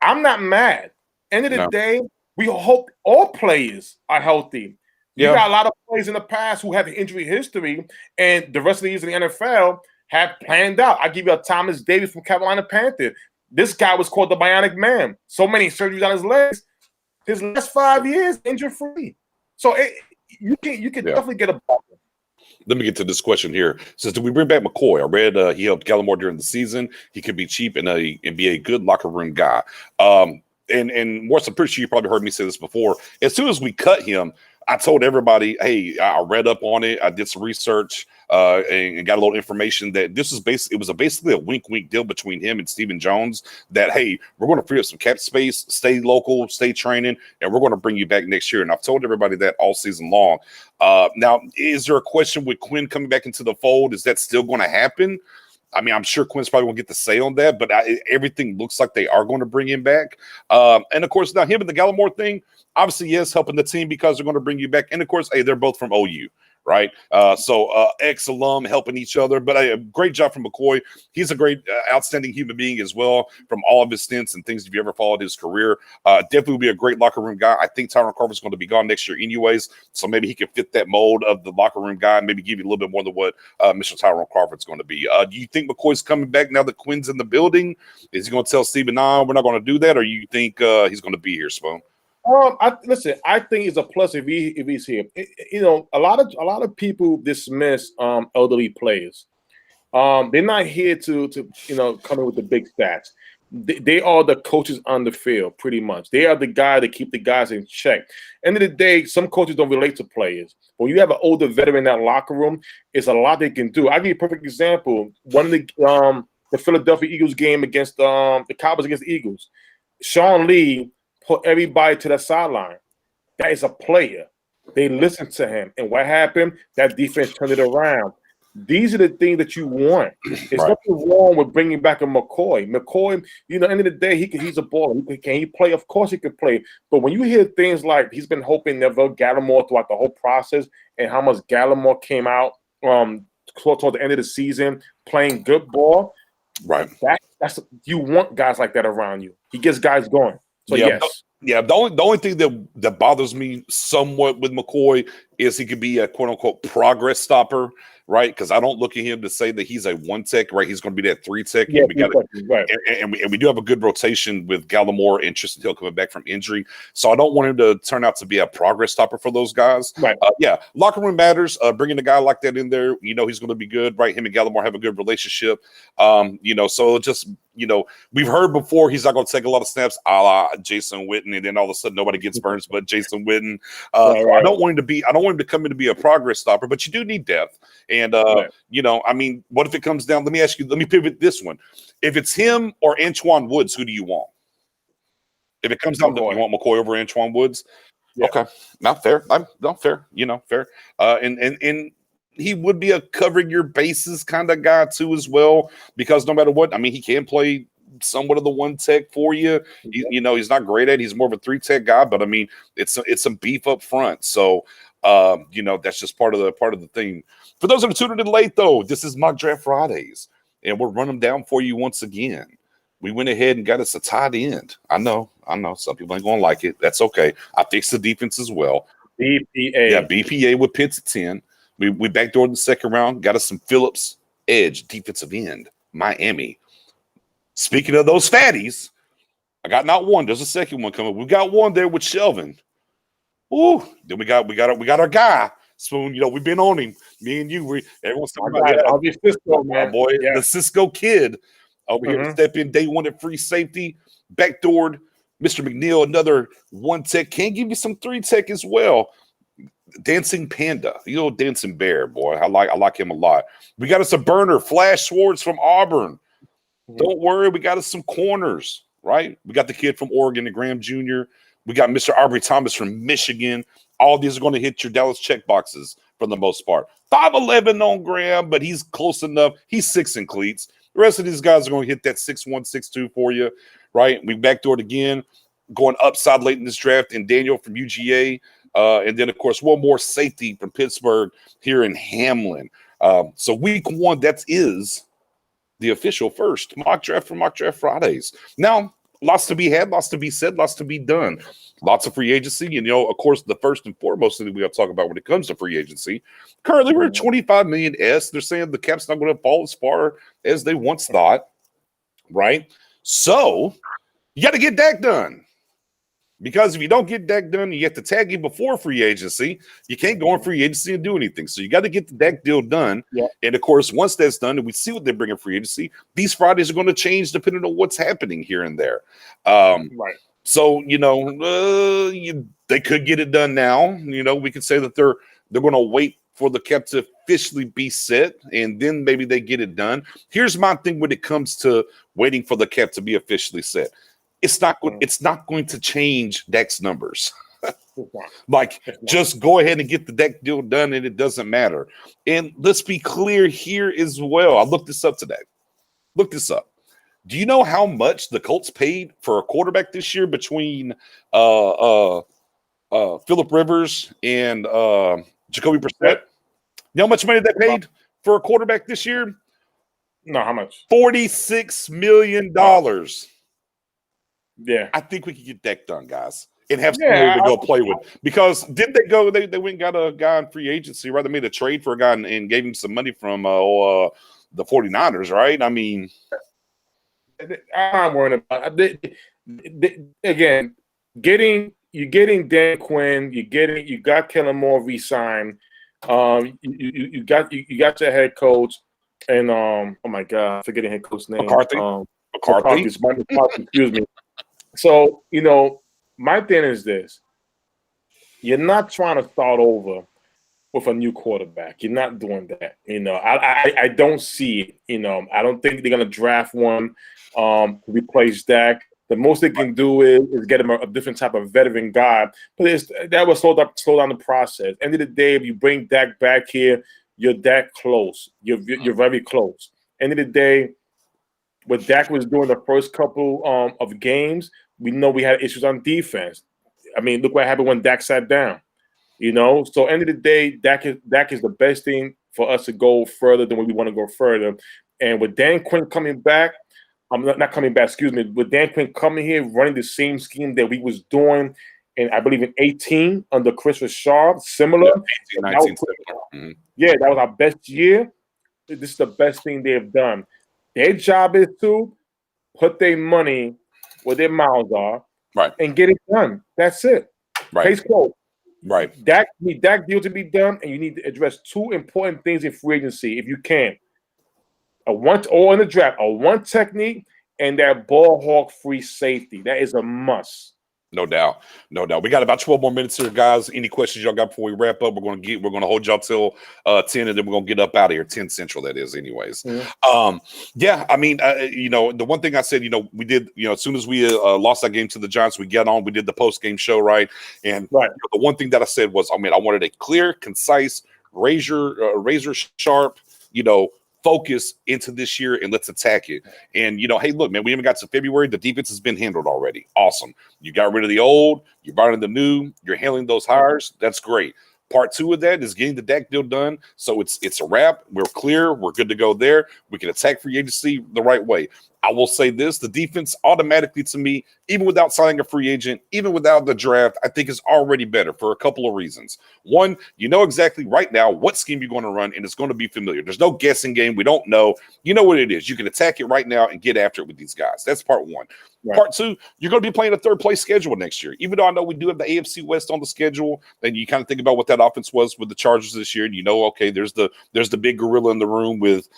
I'm not mad. End of the No. day, we hope all players are healthy. You Yeah. got a lot of players in the past who have injury history, and the rest of the years in the NFL have planned out. I give you a Thomas Davis from Carolina Panthers. This guy was called the Bionic Man. So many surgeries on his legs. His last 5 years injury free. So you can definitely get a bump. Let me get to this question here. It says, do we bring back McCoy? I read he helped Gallimore during the season. He could be cheap and be a good locker room guy. And Morris, I'm pretty sure you probably heard me say this before. As soon as we cut him, I told everybody, hey, I read up on it. I did some research and got a little information that this is basically a wink deal between him and Stephen Jones that, hey, we're going to free up some cap space, stay local, stay training, and we're going to bring you back next year. And I've told everybody that all season long. Now, is there a question with Quinn coming back into the fold? Is that still going to happen? I mean, I'm sure Quinn's probably going to get the say on that, but everything looks like they are going to bring him back. And, of course, now him and the Gallimore thing, obviously, yes, helping the team because they're going to bring you back. And, of course, hey, they're both from OU, right? So ex-alum helping each other. But a great job from McCoy. He's a great, outstanding human being as well from all of his stints and things if you ever followed his career. Definitely will be a great locker room guy. I think Tyrone Crawford's going to be gone next year anyways, so maybe he can fit that mold of the locker room guy and maybe give you a little bit more than what Mr. Tyrone Crawford's going to be. Do you think McCoy's coming back now that Quinn's in the building? Is he going to tell Stephen, nah, we're not going to do that, or you think he's going to be here, Spoon? I think it's a plus if he's here. A lot of people dismiss elderly players. They're not here to come in with the big stats. They are the coaches on the field, pretty much. They are the guy that keep the guys in check. End of the day, some coaches don't relate to players. When you have an older veteran in that locker room, it's a lot they can do. I'll give you a perfect example. One of the Philadelphia Eagles game against the Cowboys against the Eagles, Sean Lee put everybody to the sideline. That is a player. They listened to him. And what happened? That defense turned it around. These are the things that you want. There's nothing wrong with bringing back a McCoy. McCoy, end of the day, he's a baller. Can he play? Of course he can play. But when you hear things like he's been hoping Neville Gallimore throughout the whole process and how much Gallimore came out toward the end of the season playing good ball, right? That's you want guys like that around you. He gets guys going. So yes. Yeah, the only thing that bothers me somewhat with McCoy is he could be a quote unquote progress stopper, right? Because I don't look at him to say that he's a one tech, right? He's going to be that three tech. Yeah, and we do have a good rotation with Gallimore and Tristan Hill coming back from injury. So I don't want him to turn out to be a progress stopper for those guys. Right. Locker room matters. Bringing a guy like that in there, he's going to be good, right? Him and Gallimore have a good relationship. So just, we've heard before he's not going to take a lot of snaps, a la Jason Witten, and then all of a sudden nobody gets burns but Jason Witten. So I don't want him to come in to be a progress stopper, but you do need depth. And I mean, what if it comes down? Let me pivot this one. If it's him or Antoine Woods, who do you want? If it comes down to you want McCoy over Antoine Woods, okay, not fair. Not fair. Fair. And he would be a covering your bases kind of guy too, as well, because no matter what, I mean, he can play somewhat of the one tech for you. He's not great at it. He's more of a three tech guy, but I mean, it's some beef up front. So, that's just part of the thing. For those that are tuning in late, though, this is Mock Draft Fridays, and we'll run them down for you once again. We went ahead and got us a tight end. I know. Some people ain't gonna like it. That's okay. I fixed the defense as well. BPA. Yeah, BPA with Pitts at 10. We backdoored the second round, got us some Phillips edge defensive end, Miami. Speaking of those fatties, I got not one. There's a second one coming. We got one there with Shelvin. Ooh, then we got our guy Spoon. We've been on him. Me and you. Everyone's talking about Cisco, man. Boy, the Cisco kid over here to step in day one at free safety, backdoored. Mr. McNeil, another one tech, can give you some three tech as well. Dancing Panda, dancing bear, boy. I like him a lot. We got us a burner, Flash Swords from Auburn. Don't worry, we got us some corners, right? We got the kid from Oregon, the Graham Jr. We got Mr. Aubrey Thomas from Michigan. All these are going to hit your Dallas check boxes for the most part. 5'11" on Graham, but he's close enough. He's 6 in cleats. The rest of these guys are going to hit that 6'1", 6'2" for you, right? We backdoored again, going upside late in this draft, and Daniel from UGA. And then, of course, one more safety from Pittsburgh here in Hamlin. So week 1, that is the official first mock draft for Mock Draft Fridays. Now, lots to be had, lots to be said, lots to be done. Lots of free agency. And, of course, the first and foremost thing that we got to talk about when it comes to free agency, currently we're at $25 million. They're saying the cap's not going to fall as far as they once thought, right? So you got to get Dak done. Because if you don't get Dak done, you have to tag him before free agency. You can't go on free agency and do anything. So you got to get the Dak deal done. Yeah. And, of course, once that's done and we see what they bring in free agency, these Fridays are going to change depending on what's happening here and there. Right. So, they could get it done now. We could say that they're going to wait for the cap to officially be set, and then maybe they get it done. Here's my thing when it comes to waiting for the cap to be officially set. It's not going to change Dak's numbers. Just go ahead and get the Dak deal done, and it doesn't matter. And let's be clear here as well. I looked this up today. Look this up. Do you know how much the Colts paid for a quarterback this year between Phillip Rivers and Jacoby Brissett? You know how much money they paid for a quarterback this year? No, how much? $46 million. Yeah. I think we could get Dak done, guys, and have somebody to go play with. Because did they go? They went and got a guy in free agency, right? They made a trade for a guy and gave him some money from the 49ers, right? I mean, I'm worried about again. You're getting Dan Quinn. You got Kellen Moore re-signed. You got your head coach, and oh my God, I'm forgetting head coach's name. McCarthy. Excuse me. So my thing is this: you're not trying to start over with a new quarterback. You're not doing that. I don't see it. I don't think they're gonna draft one to replace Dak. The most they can do is get him a different type of veteran guy. But that will slow down the process. End of the day, if you bring Dak back here, you're that close. You're very close. End of the day, what Dak was doing the first couple of games, we know we had issues on defense. I mean, look what happened when Dak sat down. So end of the day, Dak is the best thing for us to go further than we want to go further. And with Dan Quinn coming back, I'm not coming back, excuse me. With Dan Quinn coming here, running the same scheme that we was doing, and I believe in 18 under Chris Richard, similar. Yeah, 18, 19, yeah, that was our best year. This is the best thing they've done. Their job is to put their money where their mouths are, right, and get it done. That's it. Right. Case closed. Right. Dak deal to be done, and you need to address 2 important things in free agency if you can. Or in the draft, a one technique and that ball hawk free safety. That is a must. No doubt. We got about 12 more minutes here, guys. Any questions y'all got before we wrap up? We're gonna hold y'all till 10, and then we're gonna get up out of here. 10 Central, that is, anyways. Mm-hmm. I mean, the one thing I said, we did, as soon as we lost that game to the Giants, we got on, we did the post game show, right? And the one thing that I said was, I wanted a clear, concise, razor sharp, focus into this year, and let's attack it. And hey, look, man, we even got to February. The defense has been handled already. Awesome. You got rid of the old, you're brought in the new, you're handling those hires. That's great. Part 2 of that is getting the Dak deal done. So it's a wrap. We're clear. We're good to go there. We can attack free agency the right way. I will say this, the defense automatically, to me, even without signing a free agent, even without the draft, I think is already better for a couple of reasons. One, you know exactly right now what scheme you're going to run, and it's going to be familiar. There's no guessing game. We don't know. You know what it is. You can attack it right now and get after it with these guys. That's part 1. Right. Part 2, you're going to be playing a third-place schedule next year. Even though I know we do have the AFC West on the schedule, and you kind of think about what that offense was with the Chargers this year, and okay, there's the big gorilla in the room with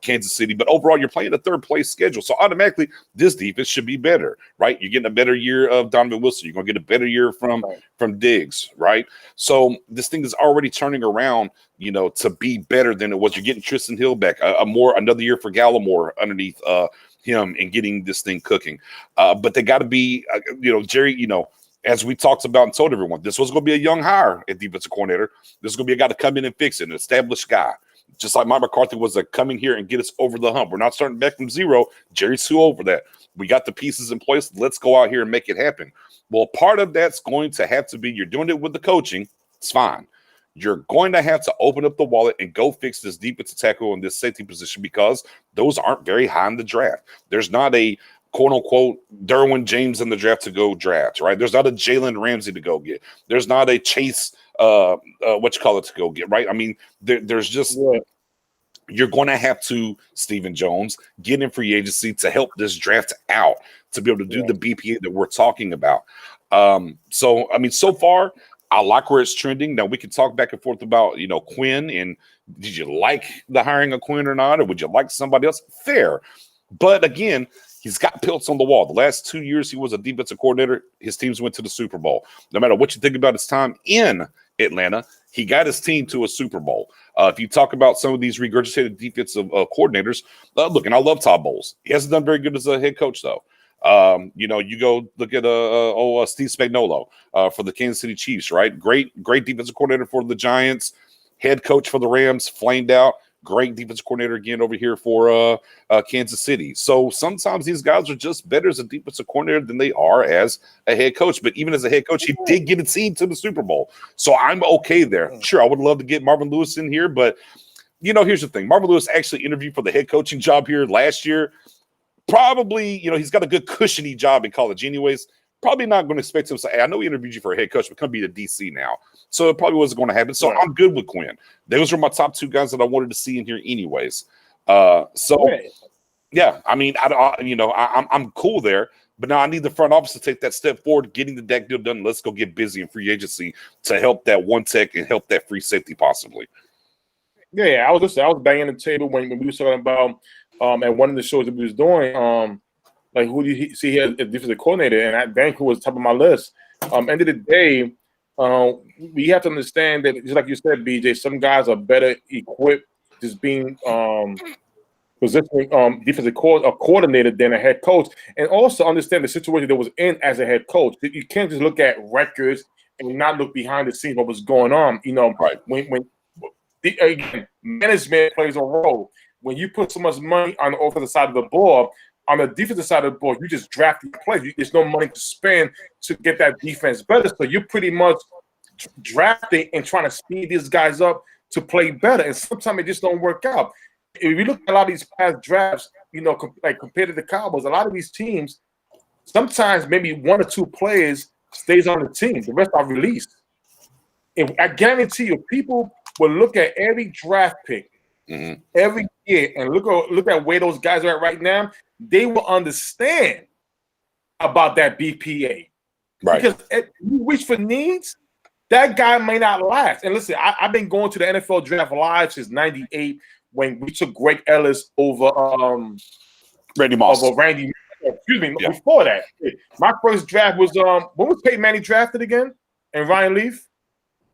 Kansas City. But overall, you're playing a third-place schedule. So automatically, this defense should be better, right? You're getting a better year of Donovan Wilson. You're going to get a better year from Diggs, right? So this thing is already turning around, to be better than it was. You're getting Tristan Hill back, another year for Gallimore underneath him and getting this thing cooking. But they got to be, Jerry, as we talked about and told everyone, this was going to be a young hire at defensive coordinator. This is going to be a guy to come in and fix it, an established guy. Just like Mike McCarthy was a coming here and get us over the hump. We're not starting back from zero. Jerry's too over that. We got the pieces in place. Let's go out here and make it happen. Well, part of that's going to have to be you're doing it with the coaching. It's fine. You're going to have to open up the wallet and go fix this defensive tackle in this safety position because those aren't very high in the draft. There's not a quote-unquote Derwin James in the draft to go draft, right? There's not a Jalen Ramsey to go get. There's not a Chase, to go get, right? I mean, there's just you're going to have to, Stephen Jones, get in free agency to help this draft out to be able to do the BPA that we're talking about. So far, I like where it's trending. Now, we can talk back and forth about, Quinn, and did you like the hiring of Quinn or not, or would you like somebody else? Fair. But again, he's got pelts on the wall. The last 2 years he was a defensive coordinator, his teams went to the Super Bowl. No matter what you think about his time in Atlanta, he got his team to a Super Bowl. If you talk about some of these regurgitated defensive coordinators, look, and I love Todd Bowles. He hasn't done very good as a head coach, though. You go look at Steve Spagnuolo for the Kansas City Chiefs, right? Great defensive coordinator for the Giants, head coach for the Rams, flamed out. Great defensive coordinator again over here for Kansas City. So sometimes these guys are just better as a defensive coordinator than they are as a head coach. But even as a head coach, he did get a team to the Super Bowl. So I'm okay there. Sure, I would love to get Marvin Lewis in here, but here's the thing. Marvin Lewis actually interviewed for the head coaching job here last year. Probably, he's got a good cushiony job in college anyways. Probably not going to expect him to say, hey, I know he interviewed you for a head coach, but come be the DC now. So it probably wasn't going to happen. So I'm good with Quinn. Those were my top two guys that I wanted to see in here anyways. I mean, I'm cool there. But now I need the front office to take that step forward, getting the Dak deal done. Let's go get busy in free agency to help that one tech and help that free safety possibly. Yeah, I was banging the table when we were talking about at one of the shows that we was doing, like who do you see here as defensive coordinator, and Vancouver was top of my list. End of the day, we have to understand that just like you said, BJ, some guys are better equipped just being positioning defensive coordinator than a head coach, and also understand the situation that was in as a head coach. You can't just look at records and not look behind the scenes what was going on. Right. When again, management plays a role. When you put so much money on the offensive side of the ball, on the defensive side of the ball, you just draft the players. There's no money to spend to get that defense better. So you're pretty much drafting and trying to speed these guys up to play better. And sometimes it just don't work out. If you look at a lot of these past drafts, like compared to the Cowboys, a lot of these teams, sometimes maybe one or two players stays on the team. The rest are released. And I guarantee you, people will look at every draft pick every year and look at where those guys are at right now. They will understand about that BPA, right? Because if you reach for needs, that guy may not last. And listen, I've been going to the NFL draft live since '98 when we took Greg Ellis over Randy Moss. Before that, my first draft was when was Peyton Manning drafted again? And Ryan Leaf.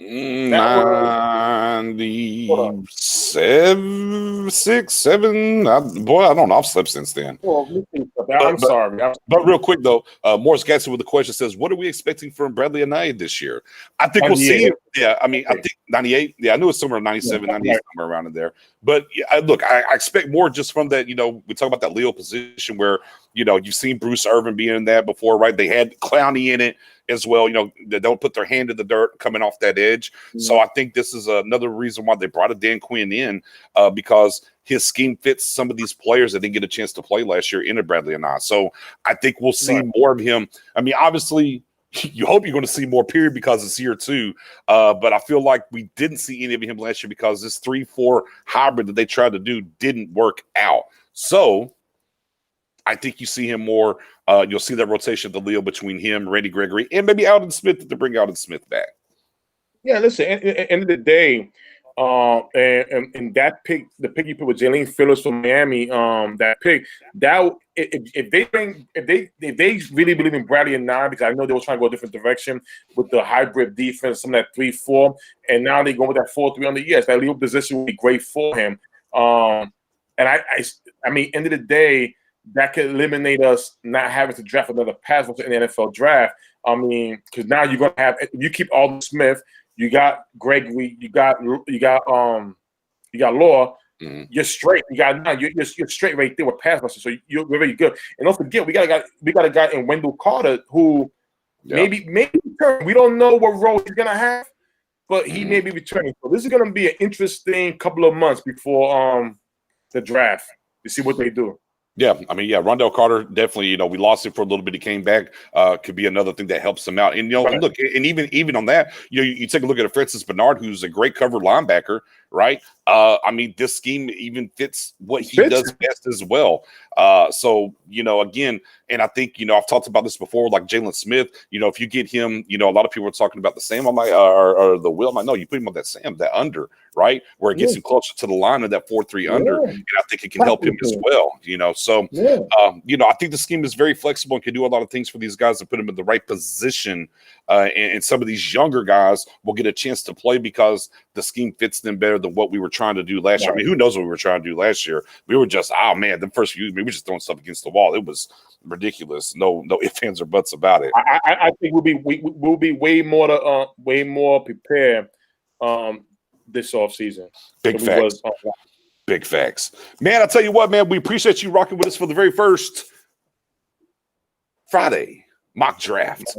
96, 7. Boy, I don't know. I've slept since then. I'm sorry. But real quick, though, Morris Gadsden with the question says, what are we expecting from Bradley Anae this year? I think we'll see him. Yeah, I mean, I think 98. Yeah, I knew it's somewhere 97, 98, somewhere around in there. But look, I expect more just from that, we talk about that Leo position where, you've seen Bruce Irvin being in that before, right? They had Clowney in it as well. They don't put their hand in the dirt coming off that edge. So I think this is another reason why they brought a Dan Quinn in because his scheme fits some of these players that didn't get a chance to play last year in a Bradley Anae. So I think we'll see more of him. I mean, obviously, you hope you're going to see more, period, because it's year two. But I feel like we didn't see any of him last year because this 3-4 hybrid that they tried to do didn't work out. So I think you see him more. You'll see that rotation of the Leo between him, Randy Gregory, and maybe Alden Smith to bring Alden Smith back. Yeah, listen, at the end of the day, and that pick, the pick you put with Jaleen Phillips from Miami, that pick, that if they really believe in Bradley Anae, because I know they were trying to go a different direction with the hybrid defense, some of that 3-4, and now they go with that 4-3 on the yes, that Leo position would be great for him. And I mean, end of the day, that could eliminate us not having to draft another pass rusher in the NFL draft. I mean, because now you're gonna have, if you keep Alden Smith, you got Gregory, you got Law. Mhm. You're straight. You got now. You're straight right there with pass rushers. So you're very good. And don't forget, we got a guy in Wendell Carter who maybe return. We don't know what role he's gonna have, but he may be returning. So this is gonna be an interesting couple of months before the draft to see what they do. Yeah, I mean, Rondell Carter definitely. We lost him for a little bit. He came back. Could be another thing that helps him out. And Right. look, and even on that, you take a look at Francis Bernard, who's a great cover linebacker, right? I mean, this scheme even fits what he does best as well. So again, and I think I've talked about this before, like Jalen Smith. If you get him, a lot of people are talking about the Sam. I'm like, or the Will. I'm like, no, you put him on that Sam, that under, right, where it gets him closer to the line of that 4-3 under, and I think it can help him as well. So I think the scheme is very flexible and can do a lot of things for these guys to put them in the right position. And some of these younger guys will get a chance to play because the scheme fits them better than what we were trying to do last year. I mean, who knows what we were trying to do last year? We were just, the first few, we were just throwing stuff against the wall. It was ridiculous. No ifs, ands, or buts about it. I think we'll be way more prepared this offseason. Big facts. Big facts. Man, I tell you what, man, we appreciate you rocking with us for the very first Friday mock draft.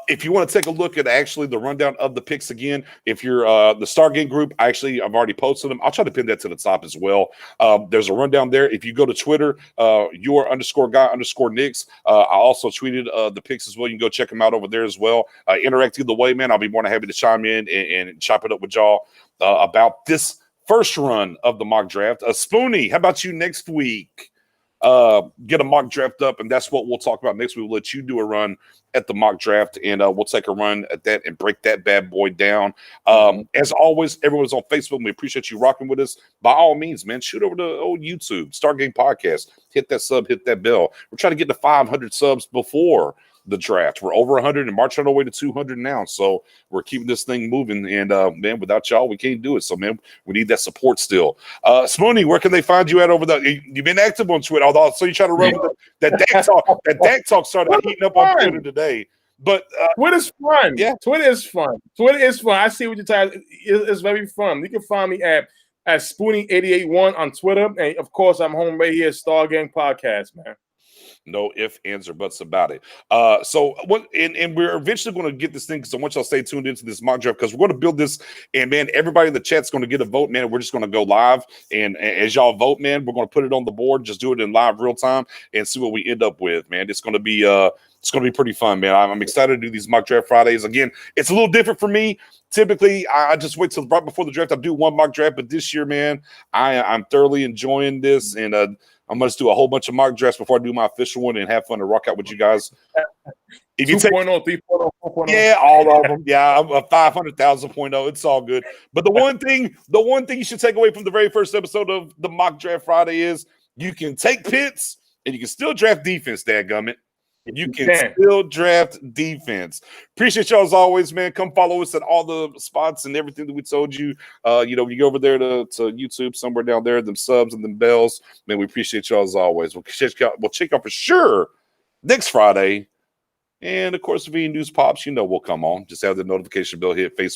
If you want to take a look at actually the rundown of the picks again, if you're the Stargate group, I've already posted them. I'll try to pin that to the top as well. There's a rundown there. If you go to Twitter, your_guy_Knicks. I also tweeted the picks as well. You can go check them out over there as well. Interact either way, man. I'll be more than happy to chime in and chop it up with y'all about this first run of the mock draft. Spoonie, how about you next week? Get a mock draft up, and that's what we'll talk about next week. We'll let you do a run at the mock draft, and we'll take a run at that and break that bad boy down. As always, everyone's on Facebook. We appreciate you rocking with us. By all means, man, shoot over to old YouTube, Stargate Podcast. Hit that sub, hit that bell. We're trying to get to 500 subs before the draft. We're over 100 and marching our way to 200 now. So we're keeping this thing moving. And man, without y'all, we can't do it. So man, we need that support still. Spoonie, where can they find you at over there? You've been active on Twitter, although so you try to run with that Dak talk. That Dak talk started heating up on Twitter today. But Twitter's fun. Yeah, Twitter is fun. Twitter is fun. I see what you're talking. It's very fun. You can find me at Spoonie881 on Twitter, and of course, I'm home right here at Stargang Podcast, man. No ifs, ands, or buts about it. So what? And we're eventually going to get this thing because I want y'all to stay tuned into this mock draft because we're going to build this. And man, everybody in the chat's going to get a vote, man. We're just going to go live, and as y'all vote, man, we're going to put it on the board. Just do it in live real time and see what we end up with, man. It's going to be pretty fun, man. I'm excited to do these mock draft Fridays. Again, it's a little different for me. Typically, I just wait till right before the draft. I do one mock draft, but this year, man, I'm thoroughly enjoying this, and I'm going to do a whole bunch of mock drafts before I do my official one and have fun and rock out with you guys. If you 2.0, 3.0, 4.0. Yeah, all of them. Yeah, I'm a 500,000.0. It's all good. But the one thing you should take away from the very first episode of the Mock Draft Friday is you can take Pitts and you can still draft defense, dadgummit. You can still draft defense. Appreciate y'all as always, man. Come follow us at all the spots and everything that we told you. You go over there to YouTube, somewhere down there, them subs and them bells. Man, we appreciate y'all as always. We'll check out for sure next Friday. And of course, if any news pops, we'll come on. Just have the notification bell hit, Facebook,